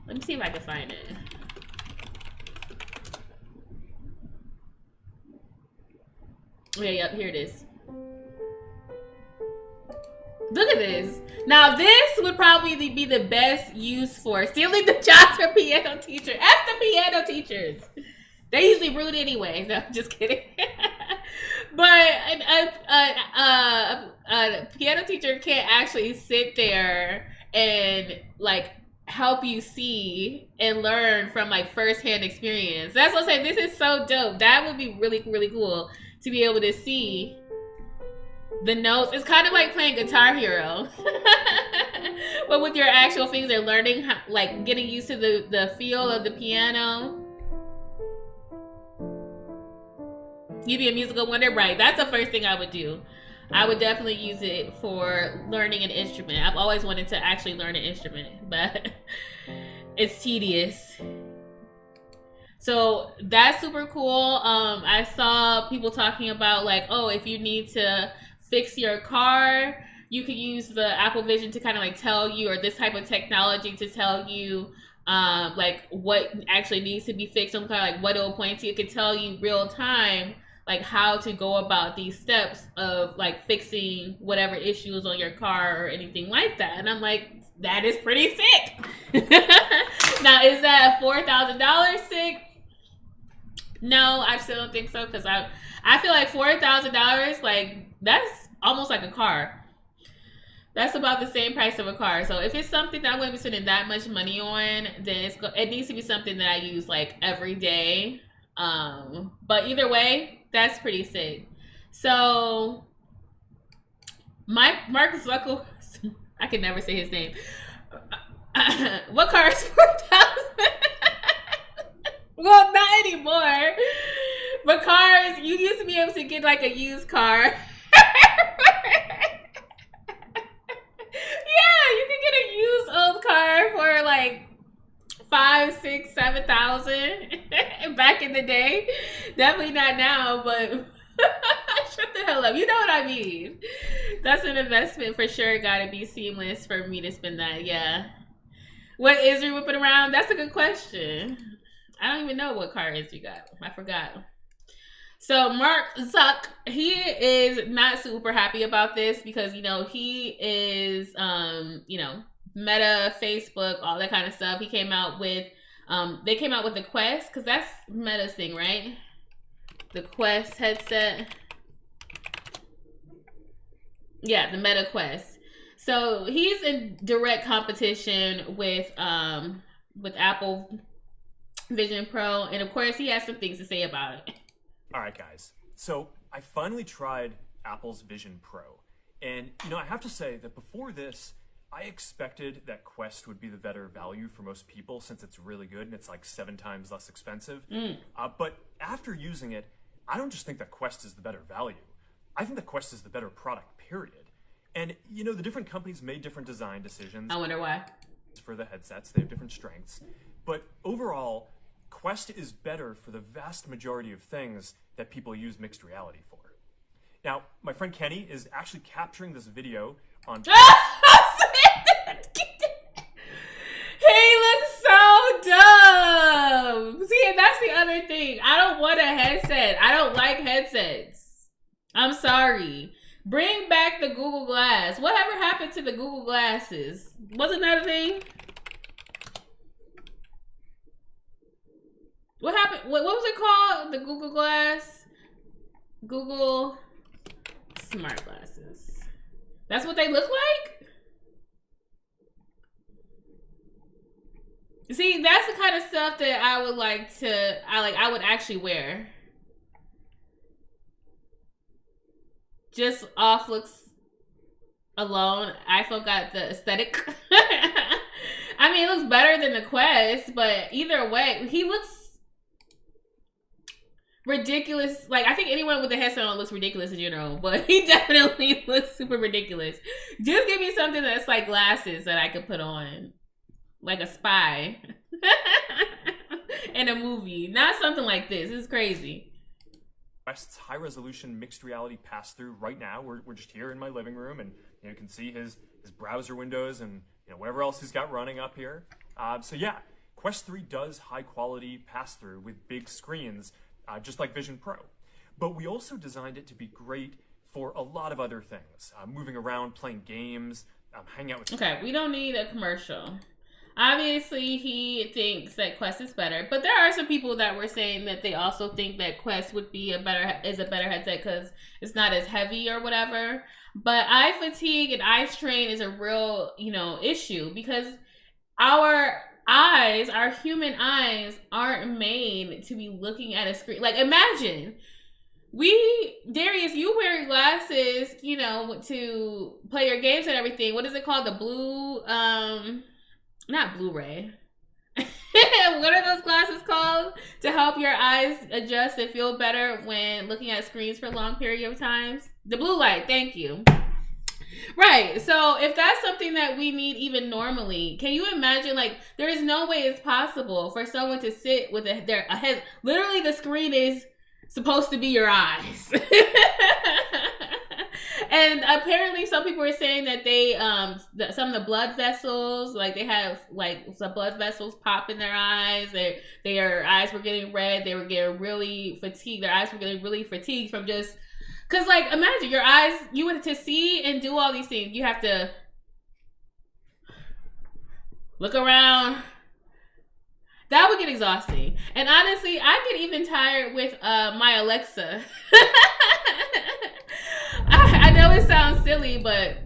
me see if I can find it. Oh, yeah, yep, here it is. Look at this. Now this would probably be the best use for stealing the jobs for piano teachers. F the piano teachers. They usually rude anyway. No, I'm just kidding. But a piano teacher can't actually sit there and like help you see and learn from like firsthand experience. That's what I'm saying. This is so dope. That would be really, really cool to be able to see the notes. It's kind of like playing Guitar Hero, but with your actual fingers, learning how, like getting used to the feel of the piano. You'd be a musical wonder, right? That's the first thing I would do. I would definitely use it for learning an instrument. I've always wanted to actually learn an instrument, but it's tedious. So that's super cool. I saw people talking about like, oh, if you need to fix your car, you could use the Apple Vision to kind of like tell you, or this type of technology to tell you like what actually needs to be fixed on the car, like what it'll point to. It could tell you real time like how to go about these steps of like fixing whatever issues on your car or anything like that. And I'm like, that is pretty sick. Now, is that $4,000 sick? No, I still don't think so, because I feel like $4,000, like, that's almost like a car. That's about the same price of a car. So if it's something that I'm going to be spending that much money on, then it needs to be something that I use like every day. But either way, that's pretty sick. So Mark Zuckerberg, I can never say his name. What car is $4,000? Well, not anymore. But cars, you used to be able to get like a used car. Yeah, you can get a used old car for like 5, 6, 7,000 back in the day. Definitely not now, but shut the hell up. You know what I mean? That's an investment for sure. Gotta be seamless for me to spend that. Yeah. What is you whipping around? That's a good question. I don't even know what car is you got. I forgot. So Mark Zuck, he is not super happy about this because, you know, he is, you know, Meta, Facebook, all that kind of stuff. He came out with, they came out with the Quest, because that's Meta's thing, right? The Quest headset. Yeah, the Meta Quest. So he's in direct competition with Apple Vision Pro, and of course he has some things to say about it. All right, guys. So I finally tried Apple's Vision Pro, and you know, I have to say that before this, I expected that Quest would be the better value for most people since it's really good and it's like 7 times less expensive. But after using it, I don't just think that Quest is the better value. I think that Quest is the better product, period. And you know, the different companies made different design decisions. I wonder why. For the headsets, they have different strengths. But overall, Quest is better for the vast majority of things that people use mixed reality for. Now, my friend Kenny is actually capturing this video on... He looks so dumb. See, and that's the other thing. I don't want a headset. I don't like headsets. I'm sorry. Bring back the Google Glass. Whatever happened to the Google Glasses? Wasn't that a thing? What happened? What was it called? The Google Glass? Google Smart Glasses. That's what they look like? See, that's the kind of stuff that I would like to, I would actually wear. Just off looks alone, iPhone got the aesthetic. I mean, it looks better than the Quest, but either way, he looks ridiculous. Like, I think anyone with a headset on looks ridiculous in general, but he definitely looks super ridiculous. Just give me something that's like glasses that I could put on. Like a spy in a movie. Not something like this. This is crazy. Quest's high-resolution mixed reality pass-through right now. We're just here in my living room, and you can see his browser windows and whatever else he's got running up here. So yeah, Quest 3 does high-quality pass-through with big screens, just like Vision Pro. But we also designed it to be great for a lot of other things. Moving around, playing games, hanging out with... Okay, we don't need a commercial. Obviously, he thinks that Quest is better, but there are some people that were saying that they also think that Quest would be a better headset because it's not as heavy or whatever. But eye fatigue and eye strain is a real, issue because our eyes, our human eyes, aren't made to be looking at a screen. Like, imagine Darius, you wear glasses, to play your games and everything. What is it called? The blue, not Blu-ray. What are those glasses called? To help your eyes adjust and feel better when looking at screens for a long period of times? The blue light, thank you. Right. So if that's something that we need even normally, can you imagine, like, there is no way it's possible for someone to sit with a head, literally the screen is supposed to be your eyes. And apparently some people are saying that they, some of the blood vessels, like they have like some blood vessels pop in their eyes. Their eyes were getting red. They were getting really fatigued. Their eyes were getting really fatigued from just, cause like imagine your eyes, you want to see and do all these things. You have to look around. That would get exhausting. And honestly, I get even tired with my Alexa. I know it sounds silly, but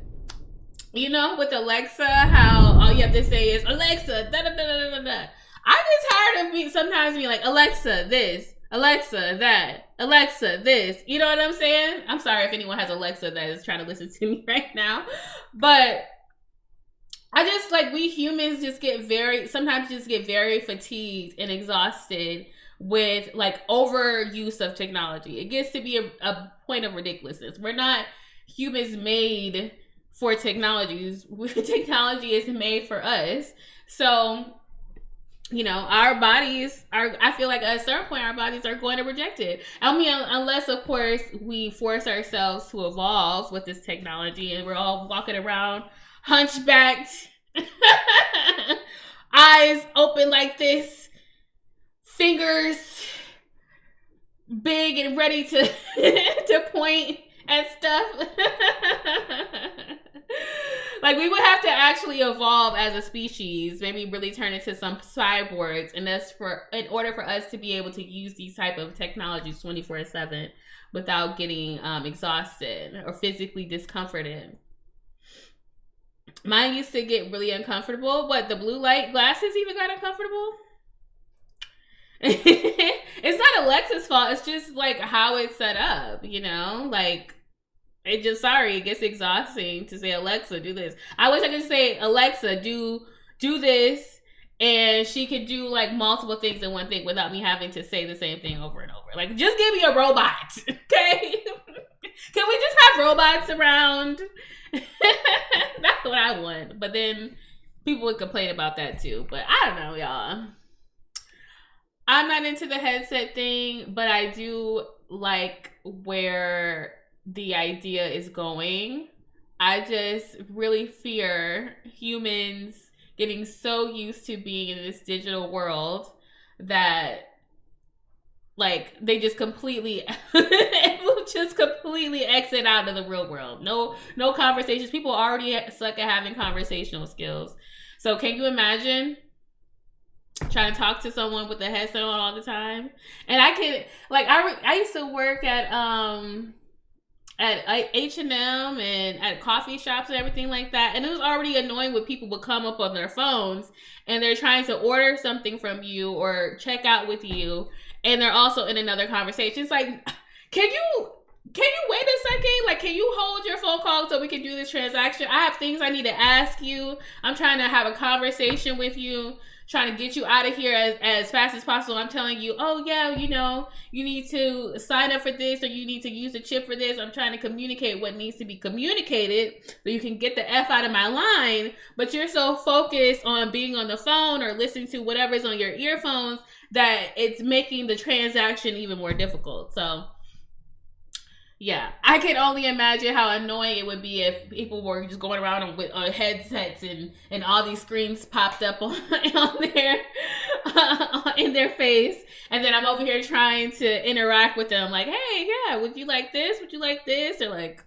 you know, with Alexa, how all you have to say is Alexa, da da da da da da. I get tired of sometimes being like, Alexa, this, Alexa, that, Alexa, this. You know what I'm saying? I'm sorry if anyone has Alexa that is trying to listen to me right now, but I just, like, we humans just sometimes get very fatigued and exhausted with, like, overuse of technology. It gets to be a point of ridiculousness. We're not humans made for technologies. Technology is made for us. So, you know, our bodies are, I feel like at a certain point, our bodies are going to reject it. I mean, unless, of course, we force ourselves to evolve with this technology and we're all walking around hunchbacked, eyes open like this, fingers big and ready to to point at stuff. Like, we would have to actually evolve as a species, maybe really turn into some cyborgs, and that's in order for us to be able to use these type of technologies 24/7 without getting exhausted or physically discomforted. Mine used to get really uncomfortable. What, the blue light glasses even got uncomfortable? It's not Alexa's fault. It's just like how it's set up, you know? Like, it gets exhausting to say, Alexa, do this. I wish I could say, Alexa, do this, and she could do like multiple things in one thing without me having to say the same thing over and over. Like, just give me a robot, okay? Can we just have robots around? That's what I want. But then people would complain about that too. But I don't know, y'all. I'm not into the headset thing, but I do like where the idea is going. I just really fear humans getting so used to being in this digital world that, like, they just completely will just completely exit out of the real world. No conversations. People already suck at having conversational skills. So can you imagine trying to talk to someone with a headset on all the time? And I can, like, I used to work at H&M and at coffee shops and everything like that, and it was already annoying when people would come up on their phones and they're trying to order something from you or check out with you, and they're also in another conversation. It's like, can you wait a second? Like, can you hold your phone call so we can do this transaction? I have things I need to ask you. I'm trying to have a conversation with you, trying to get you out of here as fast as possible. I'm telling you, oh yeah, you know, you need to sign up for this, or you need to use a chip for this. I'm trying to communicate what needs to be communicated so you can get the F out of my line, but you're so focused on being on the phone or listening to whatever's on your earphones that it's making the transaction even more difficult. So yeah, I can only imagine how annoying it would be if people were just going around with headsets and all these screens popped up on their in their face, and then I'm over here trying to interact with them, like, hey, yeah, would you like this? Would you like this? Or like,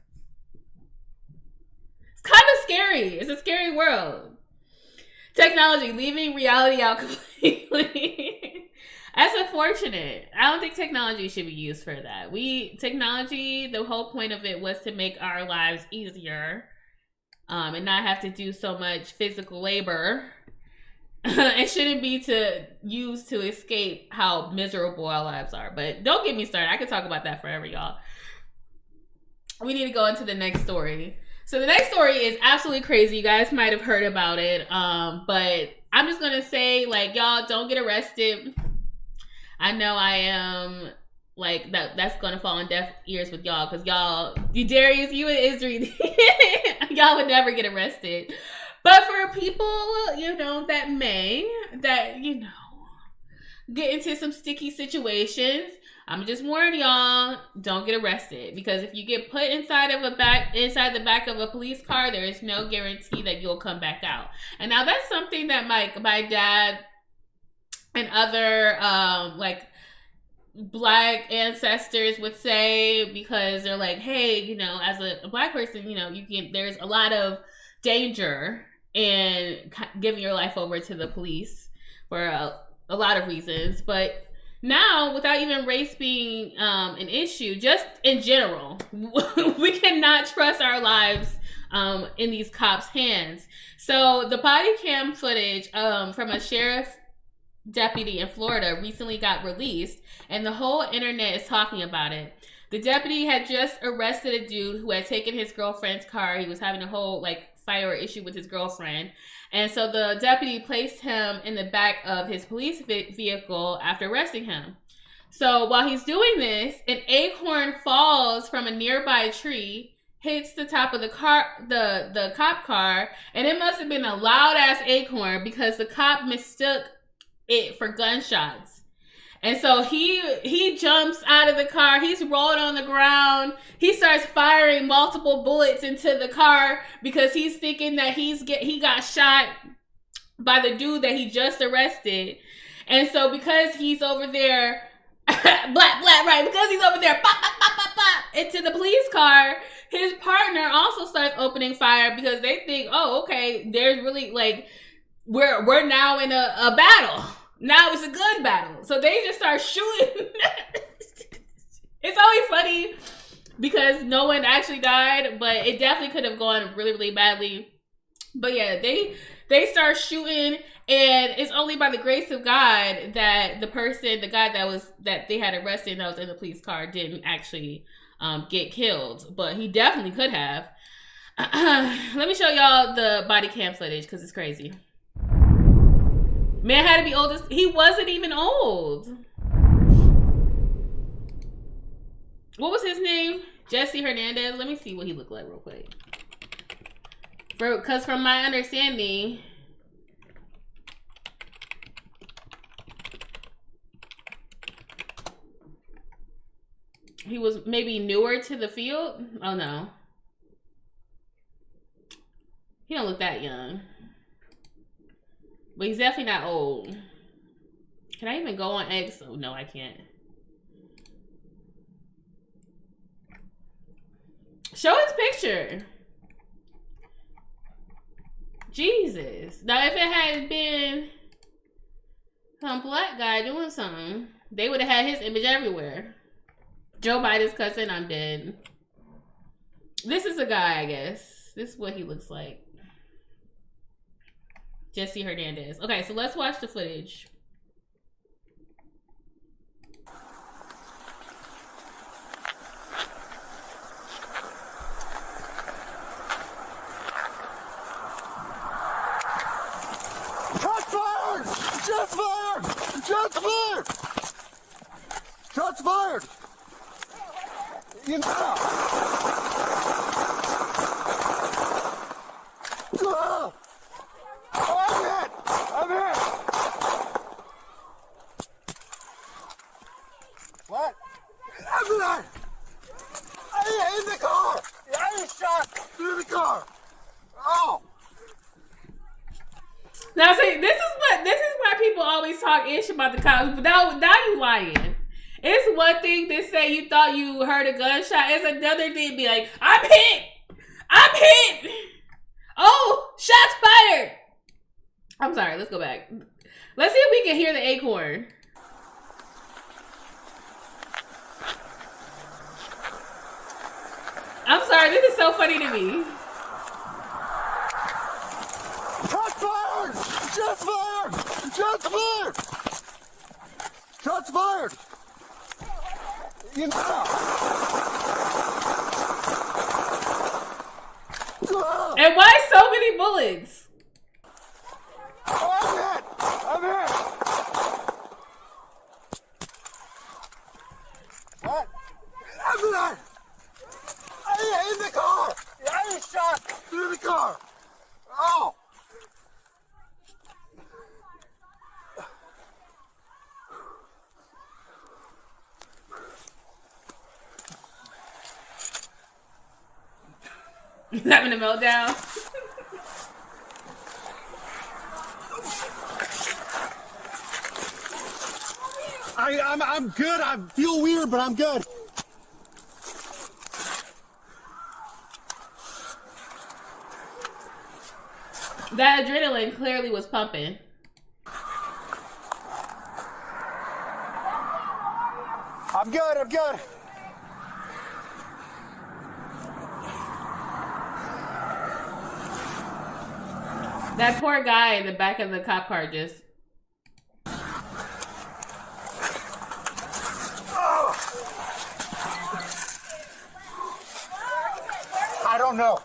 it's kind of scary. It's a scary world. Technology leaving reality out completely. That's unfortunate. I don't think technology should be used for that. Technology, the whole point of it was to make our lives easier, and not have to do so much physical labor. It shouldn't be used to escape how miserable our lives are. But don't get me started. I could talk about that forever, y'all. We need to go into the next story. So the next story is absolutely crazy. You guys might have heard about it, but I'm just gonna say, like, y'all don't get arrested. I know I am, like, that's gonna fall on deaf ears with y'all, because y'all, Darius, you and Isri, y'all would never get arrested. But for people, that get into some sticky situations, I'm just warning y'all, don't get arrested, because if you get put inside the back of a police car, there is no guarantee that you'll come back out. And now that's something that my dad and other Black ancestors would say, because they're like, hey, as a Black person, there's a lot of danger in giving your life over to the police for a lot of reasons. But now, without even race being an issue, just in general, we cannot trust our lives in these cops' hands. So the body cam footage from a sheriff deputy in Florida recently got released, and the whole internet is talking about it. The deputy had just arrested a dude who had taken his girlfriend's car. He was having a whole fire issue with his girlfriend, and so the deputy placed him in the back of his police vehicle after arresting him. So while he's doing this, an acorn falls from a nearby tree, hits the top of the car, the cop car, and it must have been a loud ass acorn, because the cop mistook it for gunshots. And so he jumps out of the car. He's rolled on the ground. He starts firing multiple bullets into the car because he's thinking that he got shot by the dude that he just arrested. And so because he's over there, because he's over there, pop, pop, pop, pop, pop, into the police car, his partner also starts opening fire, because they think, oh, okay, there's really we're now in a battle. Now it's a gun battle. So they just start shooting. It's always funny because no one actually died, but it definitely could have gone really, really badly. But yeah, they start shooting, and it's only by the grace of God that the guy that they had arrested that was in the police car didn't actually get killed. But he definitely could have. Let me show y'all the body cam footage, because it's crazy. Man had to be old. He wasn't even old. What was his name? Jesse Hernandez. Let me see what he looked like real quick. Because from my understanding, he was maybe newer to the field. Oh no. He don't look that young. But he's definitely not old. Can I even go on X? Oh, no, I can't. Show his picture. Jesus. Now, if it had been some Black guy doing something, they would have had his image everywhere. Joe Biden's cousin, I'm dead. This is a guy, I guess. This is what he looks like. Jesse Hernandez. Okay, so let's watch the footage. Shots fired! Shots fired! Shots fired! Shots fired! I'm hit! What? I'm not! In the car! I was shot through the car! Oh! Now see, this is why people always talk ish about the cops, but now you lying. It's one thing to say you thought you heard a gunshot. It's another thing to be like, I'm hit! I'm hit! Oh, shots fired! I'm sorry, let's go back. Let's see if we can hear the acorn. I'm sorry, this is so funny to me. Shots fired! Shots fired! Shots fired! Shots fired! And why so many bullets? Oh, I'm hit! What? I'm not! In the car! I was shot Get in the car! Oh! He's having a meltdown. I'm good. I feel weird, but I'm good. That adrenaline clearly was pumping. I'm good. I'm good. That poor guy in the back of the cop car just... I don't know.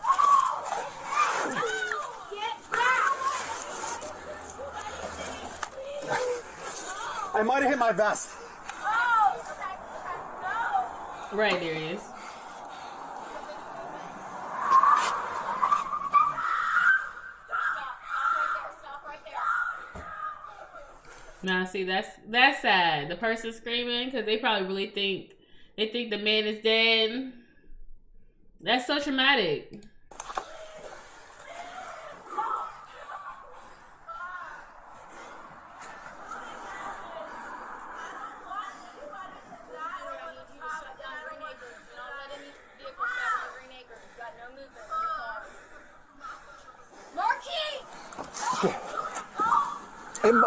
I might have hit my vest. Right, there he is. Nah, see, that's sad. The person screaming because they probably really think the man is dead. That's so traumatic.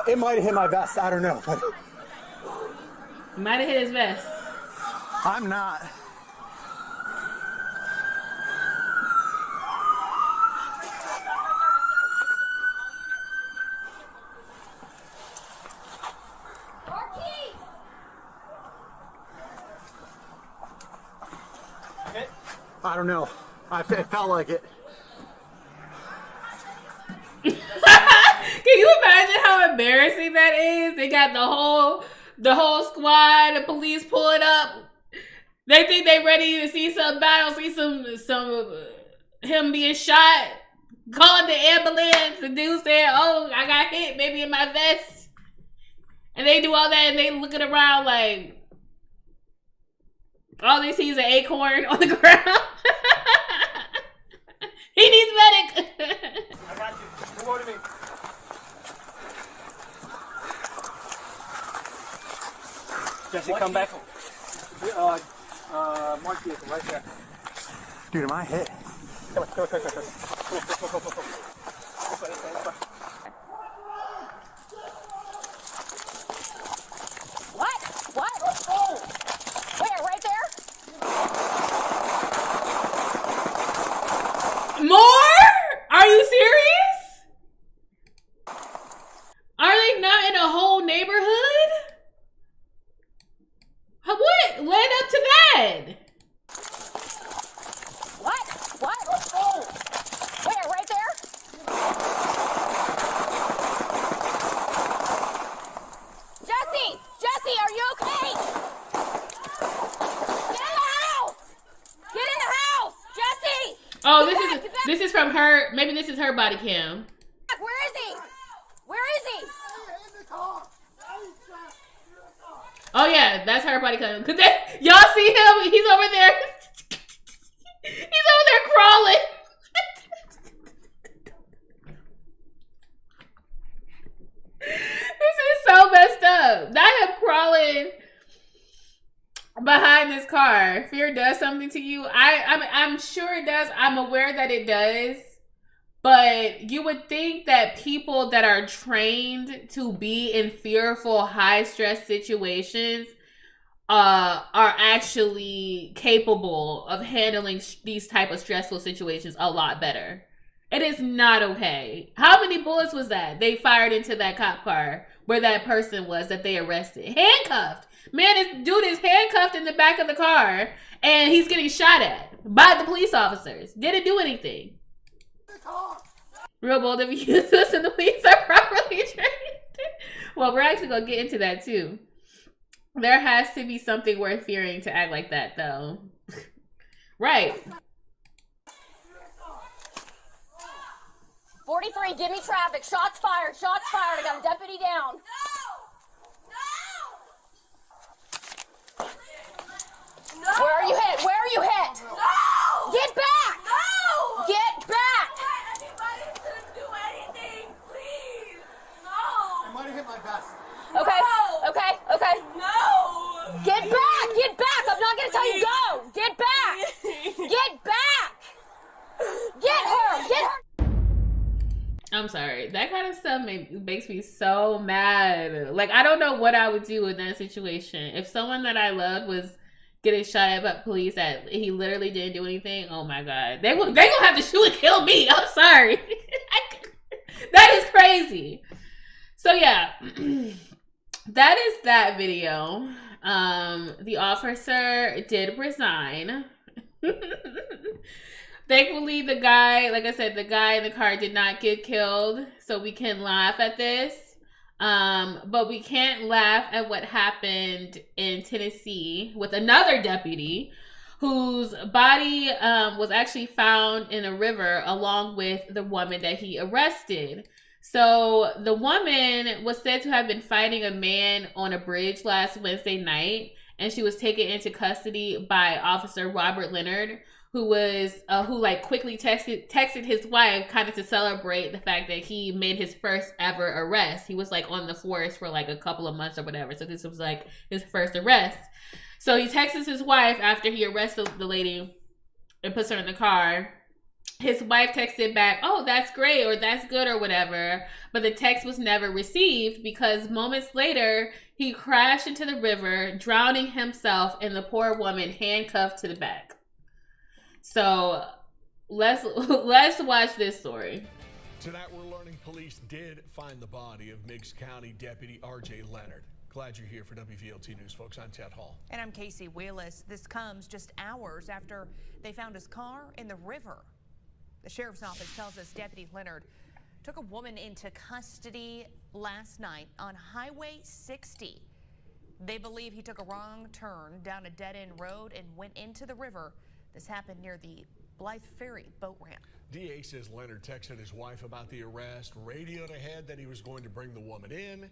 It might have hit my vest. I don't know. But Might have hit his vest. I'm not. I don't know. It felt like it. Can you imagine how embarrassing that is? They got the whole squad, the police pulling up. They think they ready to see some battle, see some him being shot. Calling the ambulance. The dude said, "Oh, I got hit, maybe in my vest." And they do all that, and they looking around like all they see is an acorn on the ground. He needs medic. I got you. Come over to me. Jesse, come back. Mark vehicle right there. Dude, am I hit? Come on, come. What? Oh! Where? Right there? More? Are you serious? Are they not in a whole neighborhood? What led up to that? What? Oh! Where? Right there? Jesse, are you okay? Get in the house! Get in the house! Jesse! Oh, this is from her. Maybe this is her body cam. Where is he? In the car. Oh yeah, that's her body cam. Cause y'all see him? He's over there. He's over there crawling. This is so messed up. Not him crawling behind this car. Fear does something to you. I'm sure it does. I'm aware that it does. But you would think that people that are trained to be in fearful, high-stress situations are actually capable of handling these type of stressful situations a lot better. It is not okay. How many bullets was that they fired into that cop car where that person was that they arrested? Handcuffed. Man, this dude is handcuffed in the back of the car and he's getting shot at by the police officers. Didn't do anything. Real bold of you to listen, the police are properly trained. Well, we're actually going to get into that too. There has to be something worth fearing to act like that though. Right. 43, give me traffic. Shots fired, shots fired. I got a deputy down. No! Where are you hit? Where are you hit? No! Get back! No! Get back! Anybody to do anything, please! No! I might have hit my vest. Okay, No! okay. No! Get back! Get back! I'm not gonna tell you go! Get back! Get back! Get her! Get her! I'm sorry. That kind of stuff makes me so mad. Like, I don't know what I would do in that situation. If someone that I loved was getting shot at by police that he literally didn't do anything, oh my God. They gonna have to shoot and kill me. I'm sorry. That is crazy. So yeah, that is that video. The officer did resign. Thankfully, the guy, like I said, the guy in the car did not get killed, so we can laugh at this. But we can't laugh at what happened in Tennessee with another deputy whose body was actually found in a river along with the woman that he arrested. So the woman was said to have been fighting a man on a bridge last Wednesday night, and she was taken into custody by Officer Robert Leonard, who quickly texted his wife kind of to celebrate the fact that he made his first ever arrest. He was like on the force for like a couple of months or whatever. So this was like his first arrest. So he texts his wife after he arrested the lady and puts her in the car. His wife texted back, "Oh, that's great," or "That's good," or whatever. But the text was never received because moments later, he crashed into the river, drowning himself and the poor woman handcuffed to the back. So let's watch this story. Tonight we're learning police did find the body of Meigs County Deputy R.J. Leonard. Glad you're here for WVLT News, folks. I'm Ted Hall. And I'm Casey Wheelis. This comes just hours after they found his car in the river. The sheriff's office tells us Deputy Leonard took a woman into custody last night on Highway 60. They believe he took a wrong turn down a dead-end road and went into the river. This happened near the Blythe Ferry boat ramp. DA says Leonard texted his wife about the arrest, radioed ahead that he was going to bring the woman in.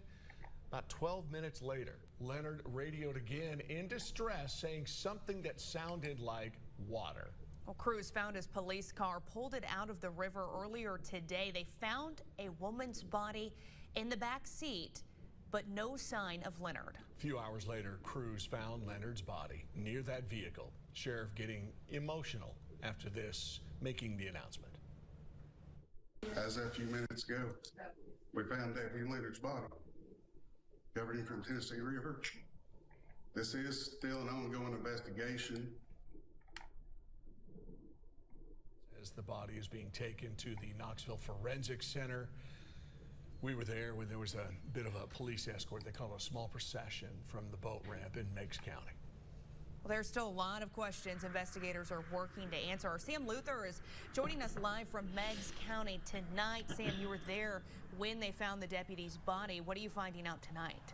About 12 minutes later, Leonard radioed again in distress, saying something that sounded like water. Well, crews found his police car, pulled it out of the river earlier today. They found a woman's body in the back seat, but no sign of Leonard. A few hours later, crews found Leonard's body near that vehicle. Sheriff getting emotional after this, making the announcement. As of a few minutes ago, we found Deputy Leonard's body covered him from Tennessee River. This is still an ongoing investigation. As the body is being taken to the Knoxville Forensic Center, we were there when there was a bit of a police escort. They call it a small procession from the boat ramp in Meigs County. Well, there's still a lot of questions investigators are working to answer. Sam Luther is joining us live from Meigs County tonight. Sam, you were there when they found the deputy's body. What are you finding out tonight?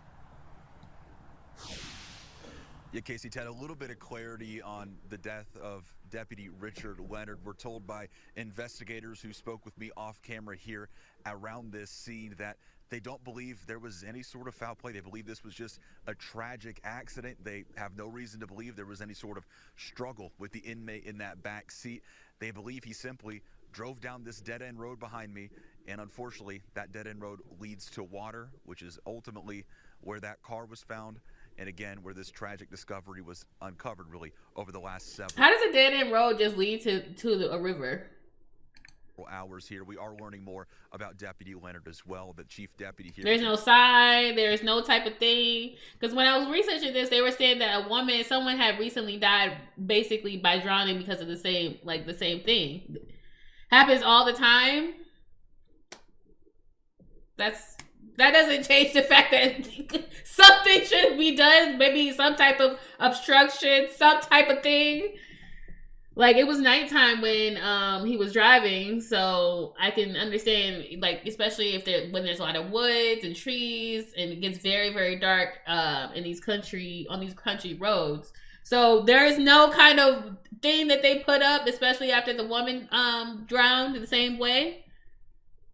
Yeah, Casey, Ted, a little bit of clarity on the death of Deputy Richard Leonard. We're told by investigators who spoke with me off camera here around this scene that they don't believe there was any sort of foul play. They believe this was just a tragic accident. They have no reason to believe there was any sort of struggle with the inmate in that back seat. They believe he simply drove down this dead-end road behind me, and unfortunately, that dead-end road leads to water, which is ultimately where that car was found, and again, where this tragic discovery was uncovered really over the last several. How does a dead-end road just lead to a river? Hours here. We are learning more about Deputy Leonard as well, the chief deputy here. There's no sign, there's no type of thing. Because when I was researching this, they were saying that someone had recently died basically by drowning because of the same thing. Happens all the time. That doesn't change the fact that something should be done. Maybe some type of obstruction, some type of thing. Like, it was nighttime when he was driving, so I can understand, like, especially when there's a lot of woods and trees and it gets very, very dark on these country roads. So there is no kind of thing that they put up, especially after the woman drowned the same way.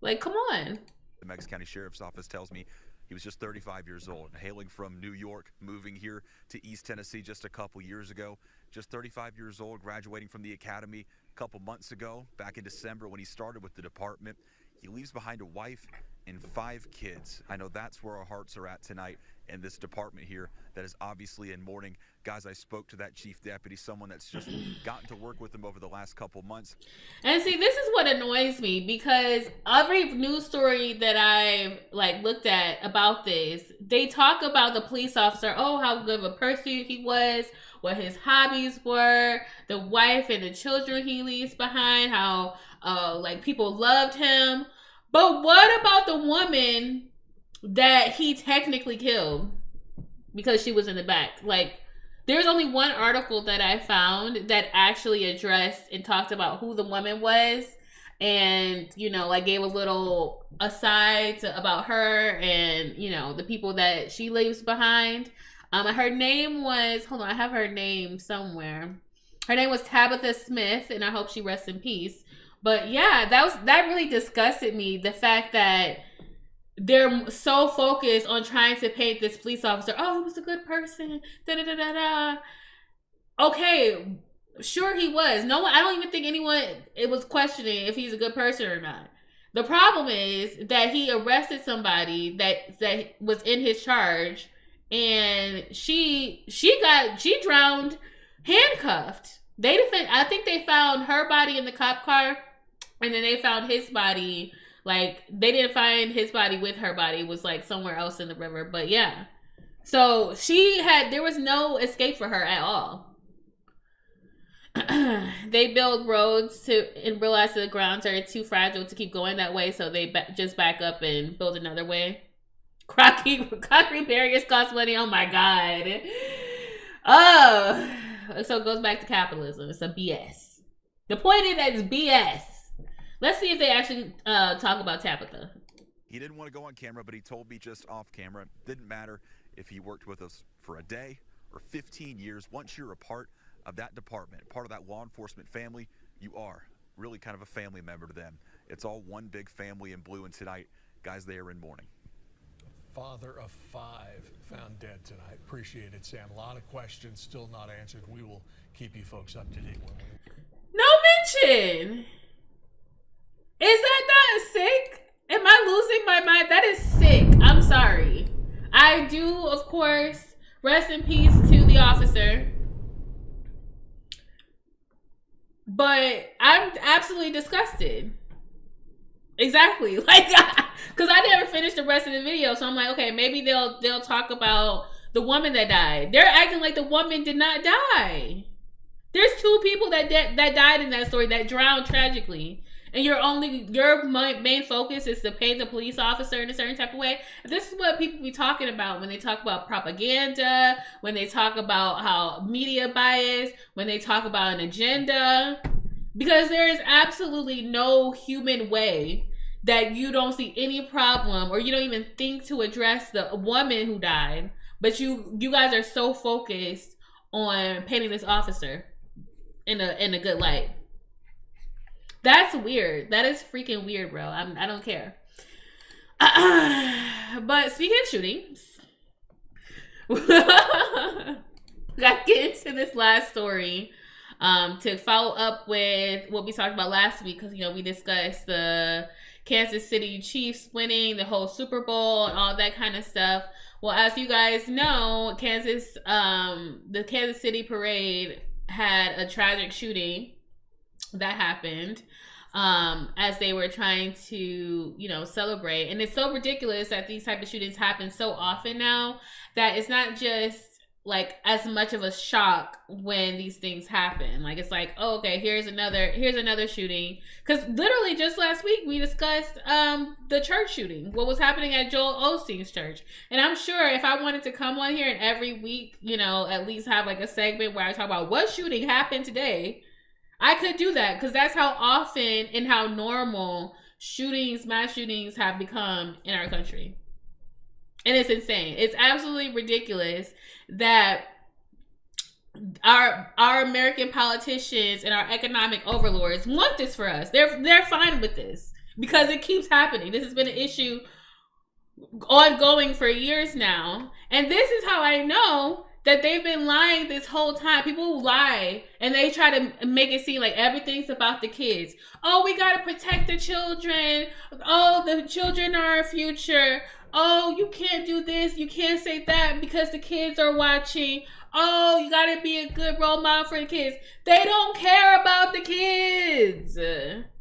Like, come on. The Meigs County Sheriff's Office tells me he was just 35 years old, hailing from New York, moving here to East Tennessee just a couple years ago. Just 35 years old, graduating from the academy a couple months ago, back in December when he started with the department. He leaves behind a wife and 5 kids. I know that's where our hearts are at tonight in this department here that is obviously in mourning. Guys, I spoke to that chief deputy, someone that's just gotten to work with him over the last couple months. And see, this is what annoys me, because every news story that I've looked at about this, they talk about the police officer, oh, how good of a person he was, what his hobbies were, the wife and the children he leaves behind, how people loved him. But what about the woman that he technically killed because she was in the back? There's only one article that I found that actually addressed and talked about who the woman was, and gave a little aside about her and the people that she leaves behind. Her name was, hold on, I have her name somewhere. Her name was Tabitha Smith, and I hope she rests in peace. But yeah, that really disgusted me, the fact that they're so focused on trying to paint this police officer, oh, he was a good person, da-da-da-da-da. Okay, sure he was. No one, I don't even think anyone it was questioning if he's a good person or not. The problem is that he arrested somebody that was in his charge, and she drowned handcuffed. I think they found her body in the cop car, and then they found his body. They didn't find his body with her body. It was somewhere else in the river. But yeah. So there was no escape for her at all. They build roads and realize that the grounds are too fragile to keep going that way. So they just back up and build another way. Concrete barriers cost money. Oh my God. Oh. So it goes back to capitalism. It's a BS. The point is that it's BS. Let's see if they actually talk about Tabitha. He didn't want to go on camera, but he told me just off camera. Didn't matter if he worked with us for a day or 15 years. Once you're a part of that department, part of that law enforcement family, you are really kind of a family member to them. It's all one big family in blue, and tonight, guys, they are in mourning. Father of 5 found dead tonight. Appreciate it, Sam. A lot of questions still not answered. We will keep you folks up to date. No mention. Is that not sick? Am I losing my mind? That is sick. I'm sorry. I do, of course, rest in peace to the officer. But I'm absolutely disgusted. Exactly. Because I never finished the rest of the video. So I'm like, okay, maybe they'll talk about the woman that died. They're acting like the woman did not die. There's 2 people that died in that story that drowned tragically. And your main focus is to paint the police officer in a certain type of way. This is what people be talking about when they talk about propaganda, when they talk about how media bias, when they talk about an agenda. Because there is absolutely no human way that you don't see any problem, or you don't even think to address the woman who died. But you guys are so focused on painting this officer in a good light. That's weird. That is freaking weird, bro. I don't care. But speaking of shootings, gotta get into this last story to follow up with what we talked about last week, because we discussed the Kansas City Chiefs winning the whole Super Bowl and all that kind of stuff. Well, as you guys know, the Kansas City parade had a tragic shooting that happened as they were trying to celebrate. And it's so ridiculous that these type of shootings happen so often now that it's not just as much of a shock when these things happen. It's oh, okay, here's another shooting. Because literally just last week we discussed the church shooting, what was happening at Joel Osteen's church. And I'm sure if I wanted to come on here and every week at least have a segment where I talk about what shooting happened today, I could do that, because that's how often and how normal mass shootings have become in our country. And it's insane. It's absolutely ridiculous that our American politicians and our economic overlords want this for us. They're fine with this. because it keeps happening. This has been an issue ongoing for years now. And this is how I know that they've been lying this whole time. People lie and they try to make it seem like everything's about the kids. Oh, we gotta protect the children. Oh, the children are our future. Oh, you can't do this, you can't say that because the kids are watching. Oh, you gotta be a good role model for the kids. They don't care about the kids.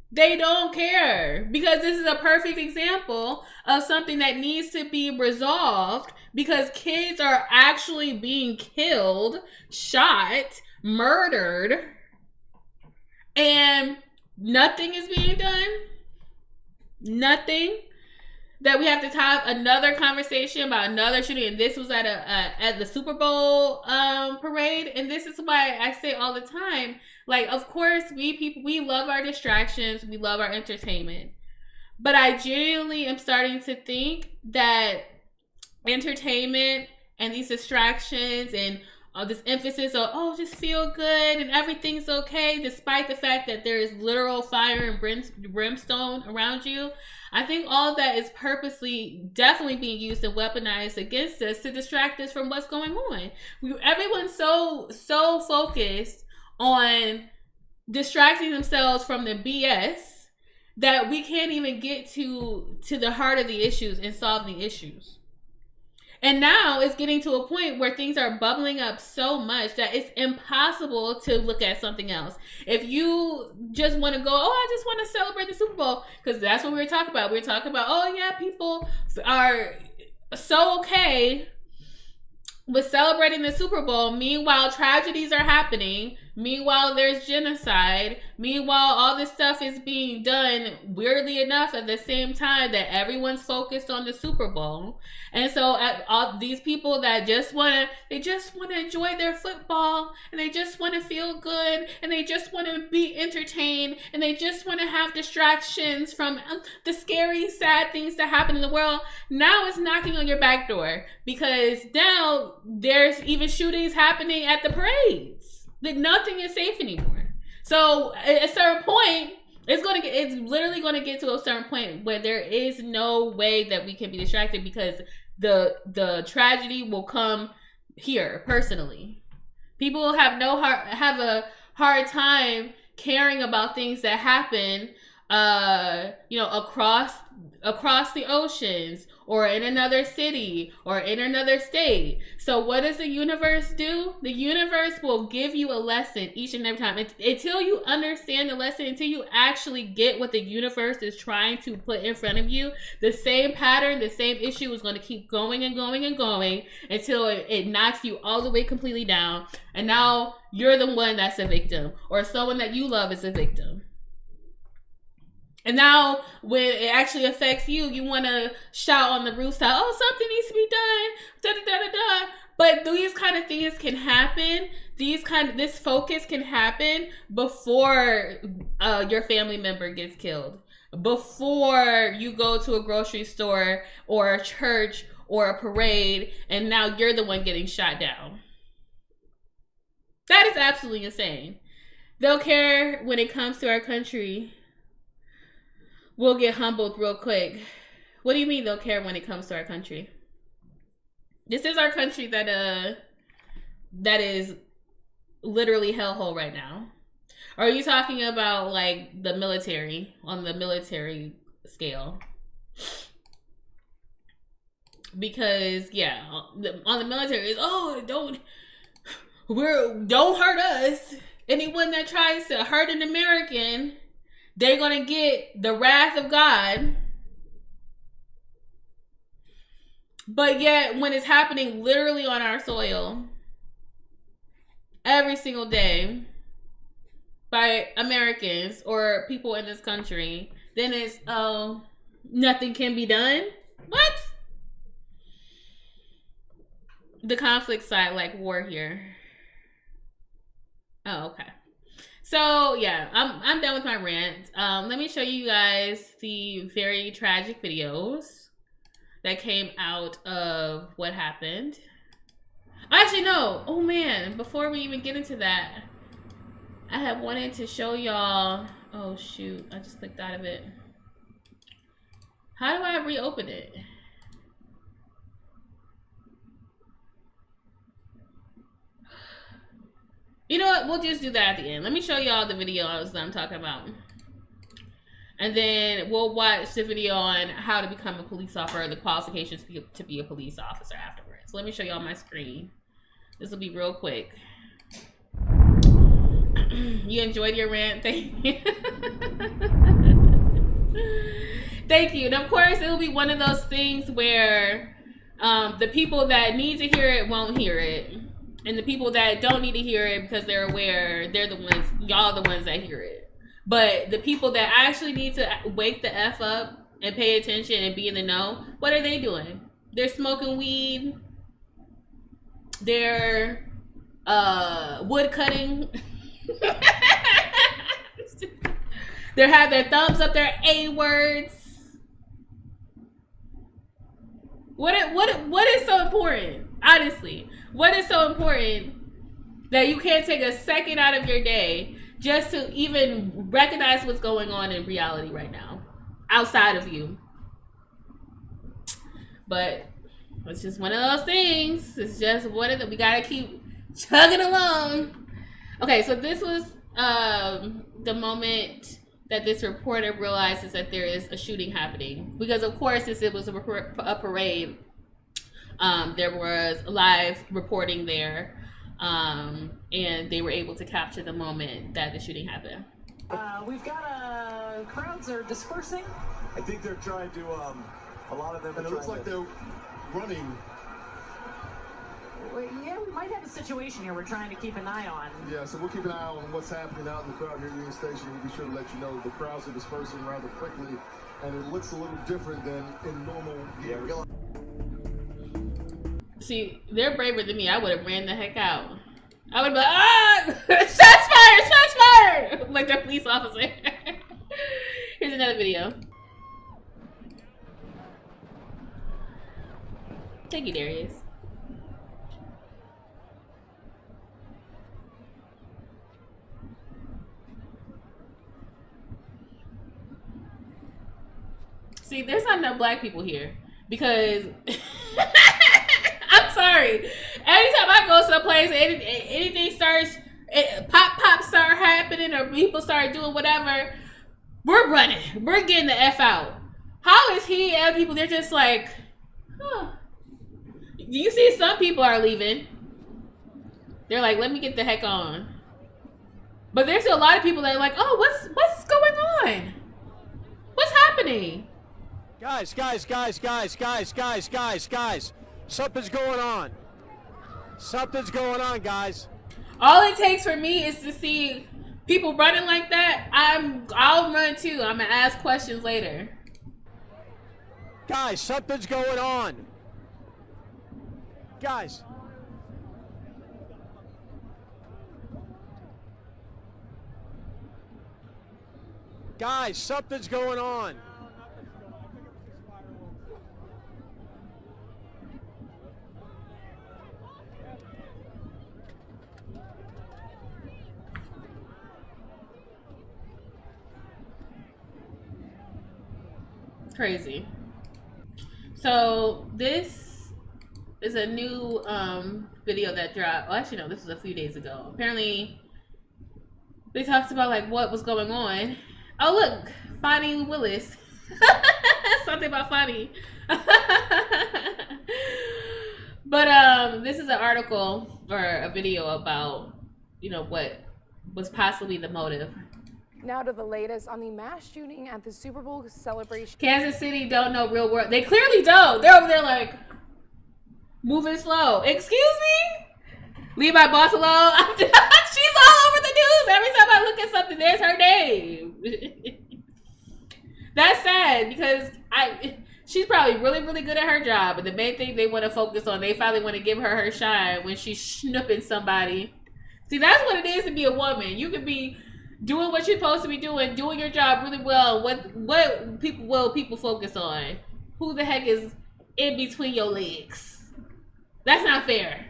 They don't care, because this is a perfect example of something that needs to be resolved, because kids are actually being killed, shot, murdered, and nothing is being done. Nothing. That we have to have another conversation about another shooting, and this was at the Super Bowl parade. And this is why I say all the time, like, of course, we love our distractions, we love our entertainment, but I genuinely am starting to think that entertainment and these distractions and this emphasis on, just feel good and everything's okay, despite the fact that there is literal fire and brimstone around you. I think all of that is purposely definitely being used and weaponized against us to distract us from what's going on. Everyone's so focused on distracting themselves from the BS that we can't even get to the heart of the issues and solve the issues. And now it's getting to a point where things are bubbling up so much that it's impossible to look at something else. If you just want to go, I just want to celebrate the Super Bowl, because that's what we were talking about. We were talking about, people are so okay with celebrating the Super Bowl. Meanwhile, tragedies are happening. Meanwhile, there's genocide. Meanwhile, all this stuff is being done, weirdly enough, at the same time that everyone's focused on the Super Bowl. And so all these people that just want to enjoy their football, and they just want to feel good, and they just want to be entertained, and they just want to have distractions from the scary, sad things that happen in the world. Now it's knocking on your back door, because now there's even shootings happening at the parades. That nothing is safe anymore. So at a certain point, it's literally going to get to a certain point where there is no way that we can be distracted, because the tragedy will come here personally. People have a hard time caring about things that happen across the oceans, or in another city, or in another state. So what does the universe do? The universe will give you a lesson each and every time. Until you understand the lesson, until you actually get what the universe is trying to put in front of you, the same pattern, the same issue is going to keep going and going and going until it knocks you all the way completely down. And now you're the one that's a victim, or someone that you love is a victim. And now, when it actually affects you, you want to shout on the rooftop, something needs to be done, But these kind of things can happen. This focus can happen before your family member gets killed, before you go to a grocery store or a church or a parade, and now you're the one getting shot down. That is absolutely insane. They'll care when it comes to our country. We'll get humbled real quick. What do you mean they'll care when it comes to our country? This is our country that is literally hellhole right now. Or are you talking about like the military, on the military scale? Because on the military is don't hurt us. Anyone that tries to hurt an American, they're going to get the wrath of God. But yet, when it's happening literally on our soil, every single day, by Americans or people in this country, then it's, nothing can be done? What? The conflict side, like war here. Oh, okay. So yeah, I'm done with my rant. Let me show you guys the very tragic videos that came out of what happened. Actually, no. Oh man, before we even get into that, I had wanted to show y'all. Oh shoot, I just clicked out of it. How do I reopen it? You know what? We'll just do that at the end. Let me show y'all the videos that I'm talking about. And then we'll watch the video on how to become a police officer, the qualifications to be a police officer afterwards. So let me show y'all my screen. This will be real quick. You enjoyed your rant? Thank you. Thank you. And of course, it will be one of those things where the people that need to hear it won't hear it. And the people that don't need to hear it because they're aware, they're the ones, y'all the ones that hear it. But the people that actually need to wake the F up and pay attention and be in the know, what are they doing? They're smoking weed. They're wood cutting. They have their thumbs up their A words. What is so important? Honestly, what is so important that you can't take a second out of your day just to even recognize what's going on in reality right now, outside of you? But it's just one of those things. It's just one of them. We gotta keep chugging along. Okay, so this was the moment that this reporter realizes that there is a shooting happening. Because of course, since it was a parade, there was live reporting there. And they were able to capture the moment that the shooting happened. We've got crowds are dispersing. I think they're trying to, a lot of them, and it looks like they're running. Well, yeah, we might have a situation here we're trying to keep an eye on. Yeah, so we'll keep an eye on what's happening out in the crowd here at Union Station. We'll be sure to let you know. The crowds are dispersing rather quickly, and it looks a little different than in normal years. See, they're braver than me. I would have ran the heck out. I would be like, ah! Shots fired! Shots fired! Like the police officer. Here's another video. Thank you, Darius. See, there's not enough black people here because I'm sorry. Anytime I go someplace, anything starts, pop start happening, or people start doing whatever, we're running. We're getting the F out. How is he and people? They're just like, huh. You see, some people are leaving. They're like, let me get the heck on. But there's a lot of people that are like, oh, what's going on? What's happening? Guys, something's going on. Something's going on, guys. All it takes for me is to see people running like that. I'll run too. I'm gonna ask questions later. Guys, something's going on. Guys. Guys, something's going on. Crazy. So this is a new video that dropped. Well, actually no, this was a few days ago. Apparently they talked about like what was going on. Oh look, Fonnie Willis. Something about Fonnie. But this is an article or a video about, you know, what was possibly the motive. Now to the latest on the mass shooting at the Super Bowl celebration. Kansas City don't know real world. They clearly don't. They're over there like moving slow. Excuse me? Leave my boss alone. She's all over the news. Every time I look at something, there's her name. That's sad because she's probably really, really good at her job. And the main thing they want to focus on, they finally want to give her shine when she's snooping somebody. See, that's what it is to be a woman. You can be doing what you're supposed to be doing your job really well. What people focus on? Who the heck is in between your legs? That's not fair.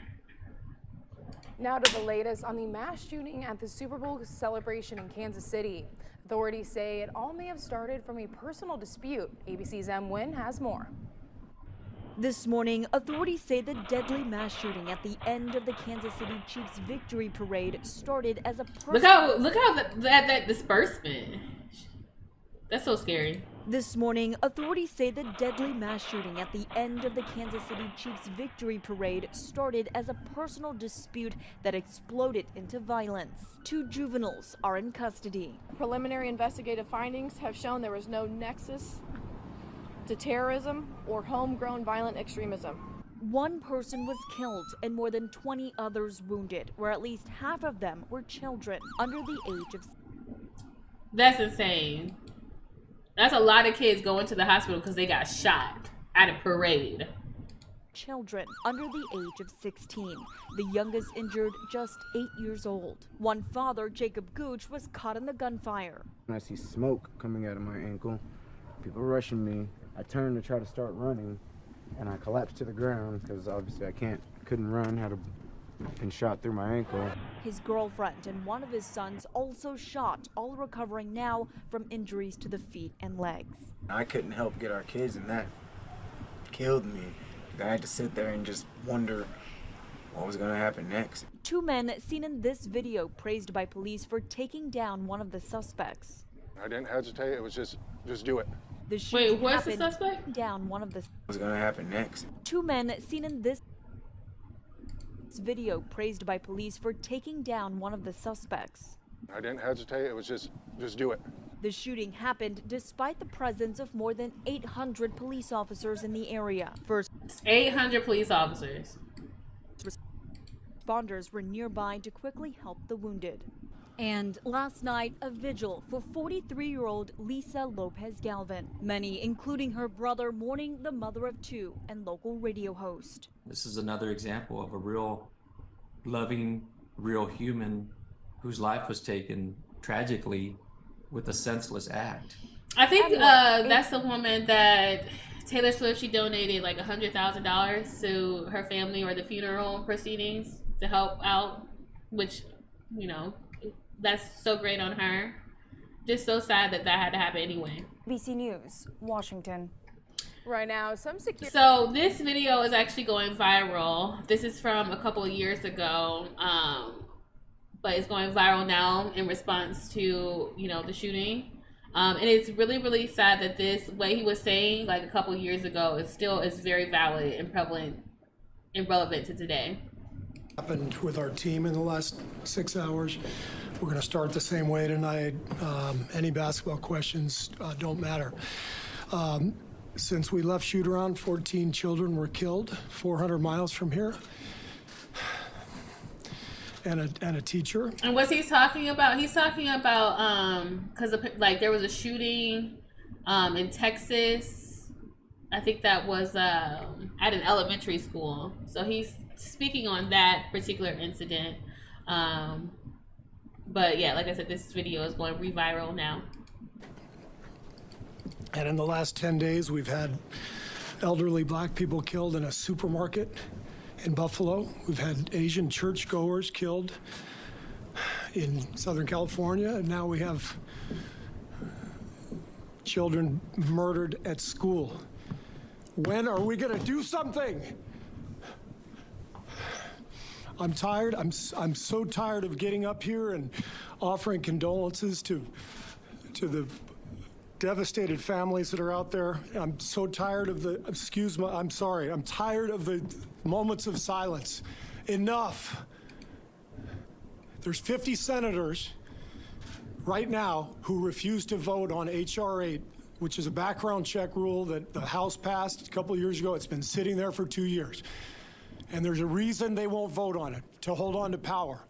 Now to the latest on the mass shooting at the Super Bowl celebration in Kansas City. Authorities say it all may have started from a personal dispute. ABC's M. Wynn has more. This morning, authorities say the deadly mass shooting at the end of the Kansas City Chiefs victory parade started as a look how that disbursement. That's so scary. This morning, authorities say the deadly mass shooting at the end of the Kansas City Chiefs victory parade started as a personal dispute that exploded into violence. 2 juveniles are in custody. Preliminary investigative findings have shown there was no nexus to terrorism or homegrown violent extremism. 1 person was killed and more than 20 others wounded, where at least half of them were children under the age of... That's insane. That's a lot of kids going to the hospital because they got shot at a parade. Children under the age of 16. The youngest injured just 8 years old. One father, Jacob Gooch, was caught in the gunfire. I see smoke coming out of my ankle. People rushing me. I turned to try to start running, and I collapsed to the ground because obviously I couldn't run. Had been shot through my ankle. His girlfriend and one of his sons also shot, all recovering now from injuries to the feet and legs. I couldn't help get our kids, and that killed me. I had to sit there and just wonder what was going to happen next. 2 men seen in this video praised by police for taking down one of the suspects. I didn't hesitate. It was just do it. The shooting Wait, what's the happened suspect? Down one of the... What was going to happen next? 2 men seen in this video praised by police for taking down one of the suspects. I didn't hesitate. It was just do it. The shooting happened despite the presence of more than 800 police officers in the area. First, 800 police officers. Responders were nearby to quickly help the wounded. And last night, a vigil for 43-year-old Lisa Lopez Galvin. Many, including her brother, mourning the mother of 2 and local radio host. This is another example of a real loving, real human whose life was taken tragically with a senseless act. I think that's the woman that Taylor Swift, she donated like $100,000 to her family or the funeral proceedings to help out, which, you know, that's so great on her. Just so sad that that had to happen anyway. ABC News, Washington. Right now, some security... So this video is actually going viral. This is from a couple of years ago, but it's going viral now in response to, you know, the shooting. And it's really, really sad that this, what he was saying like a couple of years ago, is very valid and prevalent and relevant to today. Happened with our team in the last 6 hours. We're going to start the same way tonight. Any basketball questions don't matter. Since we left shoot around, 14 children were killed 400 miles from here, and a teacher. And what's he talking about? He's talking about because like there was a shooting in Texas. I think that was at an elementary school. So he's speaking on that particular incident. But yeah, like I said, this video is going re-viral now. And in the last 10 days, we've had elderly black people killed in a supermarket in Buffalo. We've had Asian churchgoers killed in Southern California. And now we have children murdered at school. When are we going to do something? I'm tired. I'm so tired of getting up here and offering condolences to the devastated families that are out there. I'm so tired of the, I'm sorry. I'm tired of the moments of silence. Enough. There's 50 senators right now who refuse to vote on H.R. 8, which is a background check rule that the House passed a couple of years ago. It's been sitting there for 2 years. And there's a reason they won't vote on it, to hold on to power.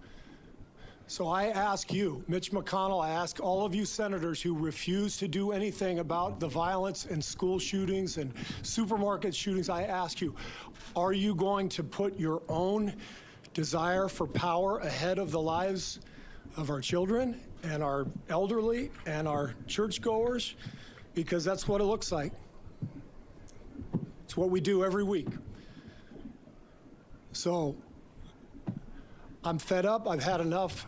So I ask you, Mitch McConnell, I ask all of you senators who refuse to do anything about the violence and school shootings and supermarket shootings, I ask you, are you going to put your own desire for power ahead of the lives of our children and our elderly and our churchgoers? Because that's what it looks like. It's what we do every week. So I'm fed up. I've had enough.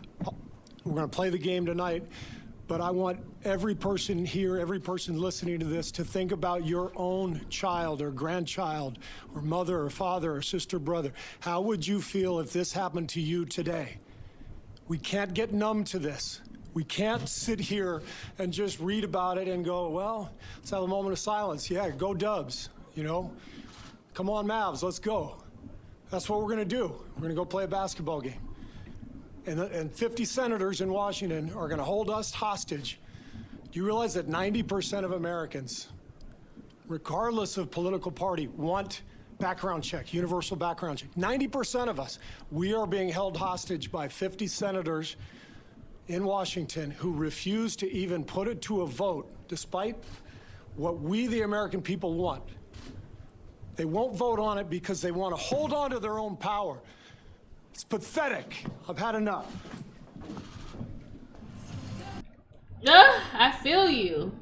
We're going to play the game tonight, But I want every person here, every person listening to this, to think about your own child or grandchild or mother or father or sister, brother. How would you feel if this happened to you today? We can't get numb to this. We can't sit here and just read about it and go, well, let's have a moment of silence. Yeah, go Dubs, you know? Come on, Mavs, let's go. That's what we're gonna do. We're gonna go play a basketball game. And 50 senators in Washington are gonna hold us hostage. Do you realize that 90% of Americans, regardless of political party, want background check, universal background check? 90% of us, we are being held hostage by 50 senators in Washington who refuse to even put it to a vote, despite what we, the American people, want. They won't vote on it because they want to hold on to their own power. It's pathetic. I've had enough. I feel you.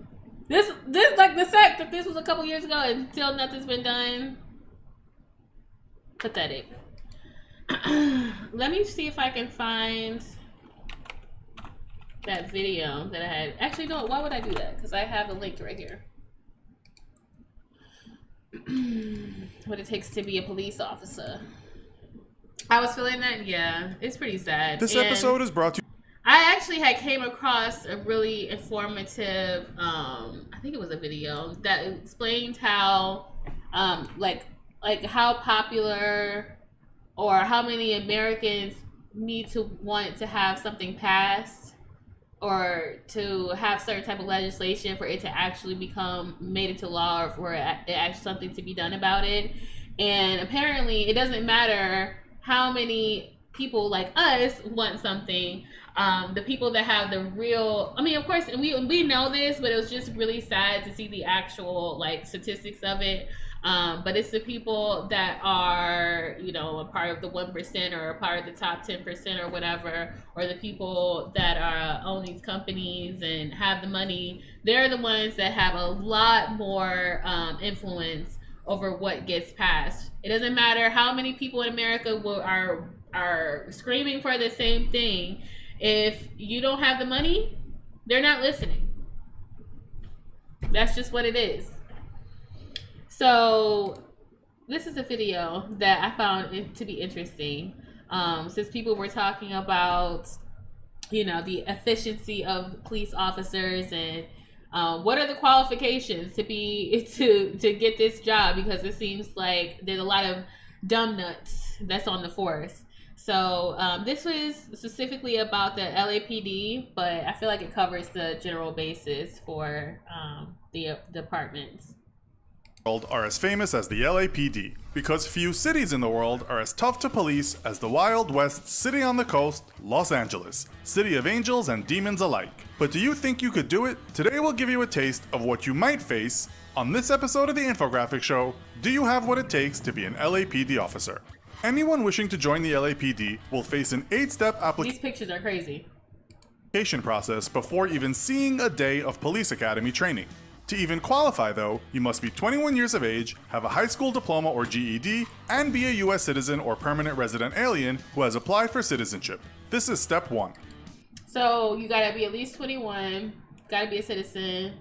This like the fact that this was a couple years ago and still nothing's been done. Pathetic. Let me see if I can find that video that I had. Actually, no, why would I do that? Because I have a link right here. What it takes to be a police officer. I was feeling that, yeah. It's pretty sad. This and episode is brought to you. I actually had came across a really informative, I think it was a video that explained how, like how popular or how many Americans need to want to have something passed or to have certain type of legislation for it to actually become made into law or for it actually something to be done about it. And apparently it doesn't matter how many people like us want something. The people that have the real, I mean, of course, we know this, but it was just really sad to see the actual like statistics of it. But it's the people that are, you know, a part of the 1% or a part of the top 10% or whatever, or the people that own these companies and have the money. They're the ones that have a lot more influence over what gets passed. It doesn't matter how many people in America are screaming for the same thing. If you don't have the money, they're not listening. That's just what it is. So this is a video that I found it to be interesting. Since people were talking about, you know, the efficiency of police officers and what are the qualifications to get this job, because it seems like there's a lot of dumb nuts that's on the force. So this was specifically about the LAPD, but I feel like it covers the general basis for the departments. Are as famous as the LAPD, because few cities in the world are as tough to police as the Wild West city on the coast, Los Angeles, city of angels and demons alike. But do you think you could do it? Today we'll give you a taste of what you might face on this episode of the Infographic Show. Do you have what it takes to be an LAPD officer? Anyone wishing to join the LAPD will face an 8-step These pictures are crazy. application process before even seeing a day of police academy training. To even qualify though, you must be 21 years of age, have a high school diploma or GED, and be a US citizen or permanent resident alien who has applied for citizenship. This is step 1. So you gotta be at least 21, gotta be a citizen,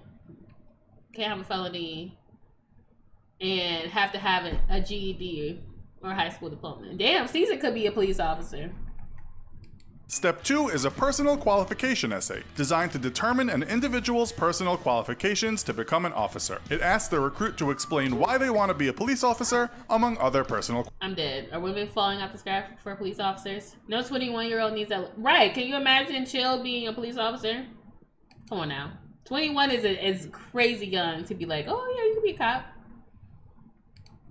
can't have a felony, and have to have a GED or high school diploma. Damn, Caesar could be a police officer. Step 2 is a personal qualification essay, designed to determine an individual's personal qualifications to become an officer. It asks the recruit to explain why they want to be a police officer, among other personal. I'm dead. Are women falling off the graph for police officers? No 21-year-old needs that. Right, can you imagine Chill being a police officer? Come on now. 21 is crazy young to be like, oh yeah, you can be a cop.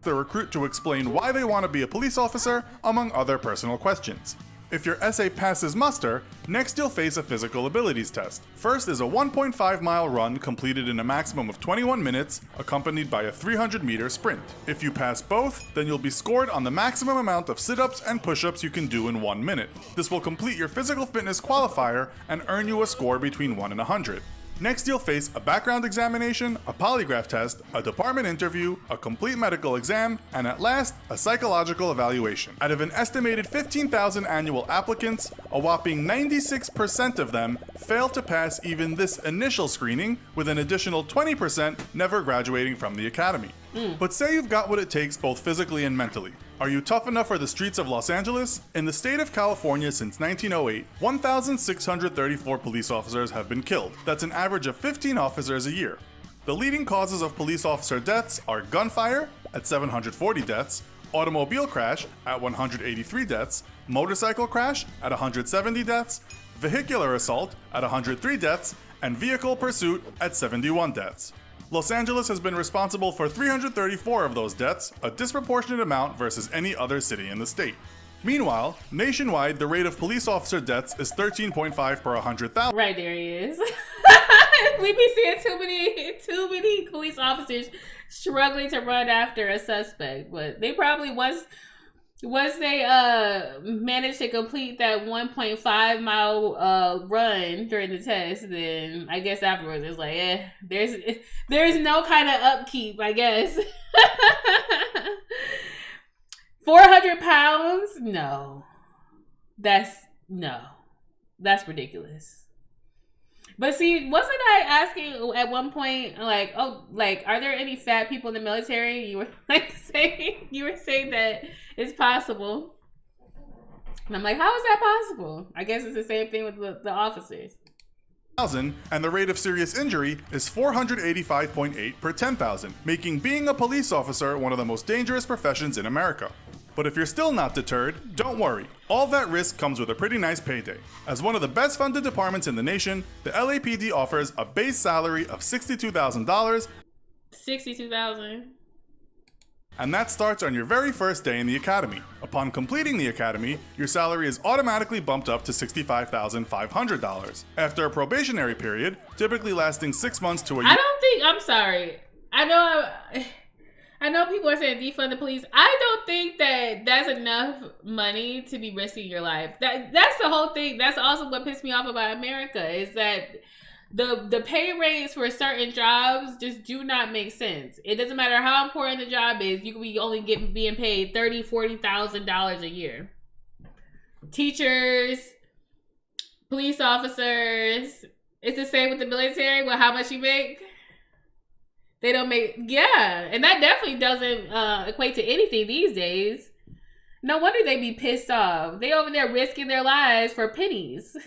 The recruit to explain why they want to be a police officer, among other personal questions. If your essay passes muster, next you'll face a physical abilities test. First is a 1.5-mile run completed in a maximum of 21 minutes, accompanied by a 300-meter sprint. If you pass both, then you'll be scored on the maximum amount of sit-ups and push-ups you can do in 1 minute. This will complete your physical fitness qualifier and earn you a score between 1 and 100. Next, you'll face a background examination, a polygraph test, a department interview, a complete medical exam, and at last, a psychological evaluation. Out of an estimated 15,000 annual applicants, a whopping 96% of them fail to pass even this initial screening, with an additional 20% never graduating from the academy. But say you've got what it takes both physically and mentally. Are you tough enough for the streets of Los Angeles? In the state of California since 1908, 1,634 police officers have been killed. That's an average of 15 officers a year. The leading causes of police officer deaths are gunfire at 740 deaths, automobile crash at 183 deaths, motorcycle crash at 170 deaths, vehicular assault at 103 deaths, and vehicle pursuit at 71 deaths. Los Angeles has been responsible for 334 of those deaths, a disproportionate amount versus any other city in the state. Meanwhile, nationwide, the rate of police officer deaths is 13.5 per 100,000. Right, there he is. We be seeing too many police officers struggling to run after a suspect, but they probably once they managed to complete that 1.5 mile run during the test, then I guess afterwards it's like, there's no kind of upkeep, I guess. 400 pounds? No. That's ridiculous. But see, wasn't I asking at one point, like, are there any fat people in the military? You were saying that it's possible. And I'm like, how is that possible? I guess it's the same thing with the officers. And the rate of serious injury is 485.8 per 10,000, making being a police officer one of the most dangerous professions in America. But if you're still not deterred, don't worry. All that risk comes with a pretty nice payday. As one of the best funded departments in the nation, the LAPD offers a base salary of $62,000. $62,000. And that starts on your very first day in the academy. Upon completing the academy, your salary is automatically bumped up to $65,500. After a probationary period, typically lasting 6 months to a year. I'm sorry. I know people are saying defund the police. I don't think that that's enough money to be risking your life. That's the whole thing. That's also what pissed me off about America, is that the pay rates for certain jobs just do not make sense. It doesn't matter how important the job is. You could be only being paid $30,000, $40,000 a year. Teachers, police officers. It's the same with the military. Well, how much you make? They don't make, and that definitely doesn't equate to anything these days. No wonder they be pissed off. They over there risking their lives for pennies.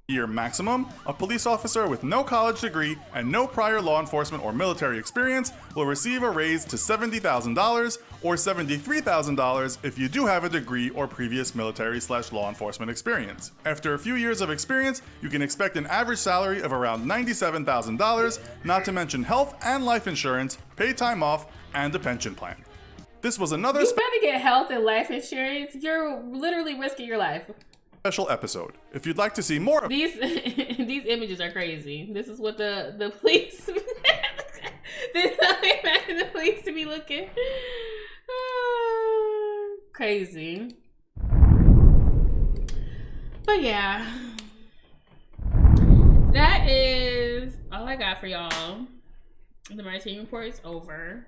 Year maximum, a police officer with no college degree and no prior law enforcement or military experience will receive a raise to $70,000 or $73,000 if you do have a degree or previous military/law enforcement experience. After a few years of experience, you can expect an average salary of around $97,000, not to mention health and life insurance, paid time off, and a pension plan. This was another You better get health and life insurance. You're literally risking your life. Special episode. If you'd like to see more of these images are crazy. This is what the police this is how they imagine the police to be looking. Crazy. But yeah, that is all I got for y'all. The Martini report is over.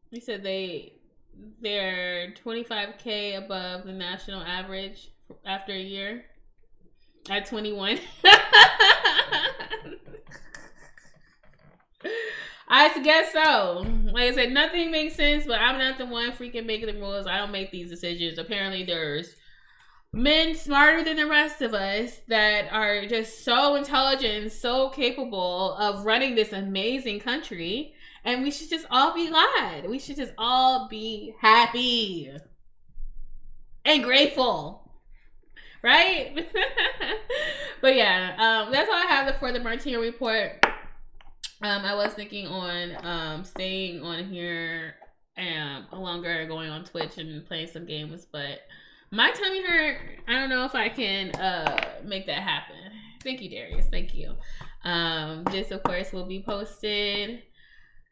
We said they're 25K above the national average after a year at 21. I guess so. Like I said, nothing makes sense, but I'm not the one freaking making the rules. I don't make these decisions. Apparently there's men smarter than the rest of us that are just so intelligent and so capable of running this amazing country. And we should just all be glad. We should just all be happy and grateful. Right? But yeah, that's all I have for the Martini report. I was thinking on staying on here longer, going on Twitch and playing some games, but my tummy hurt. I don't know if I can make that happen. Thank you, Darius. Thank you. This, of course, will be posted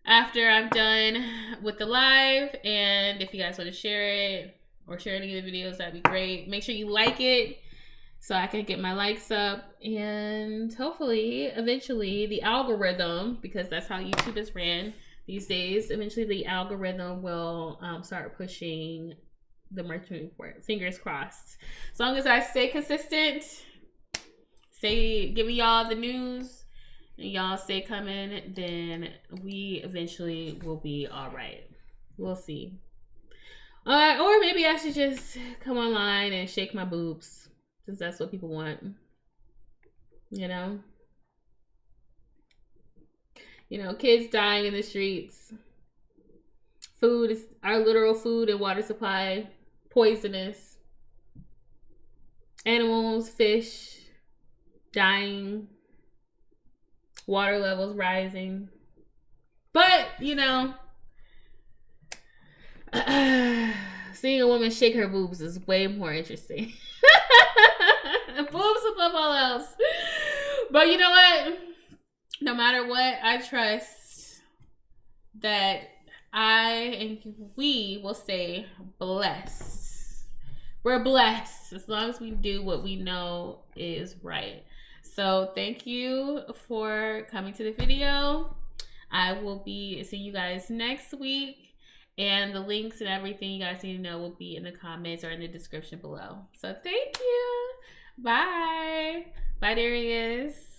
after I'm done with the live, and if you guys want to share it or share any of the videos, that'd be great. Make sure you like it, so I can get my likes up, and hopefully eventually the algorithm, because that's how YouTube is ran these days, eventually the algorithm will start pushing the merch report. Fingers crossed. As long as I stay consistent, stay giving y'all the news, and y'all stay coming, then we eventually will be all right. We'll see. Or maybe I should just come online and shake my boobs, since that's what people want. You know? You know, kids dying in the streets. Food is, our literal food and water supply, poisonous. Animals, fish, dying. Water levels rising. But, you know, seeing a woman shake her boobs is way more interesting. Boobs above all else. But you know what? No matter what, I trust that I and we will stay blessed. We're blessed as long as we do what we know is right. So thank you for coming to the video. I will be seeing you guys next week. And the links and everything you guys need to know will be in the comments or in the description below. So thank you. Bye. Bye, Darius.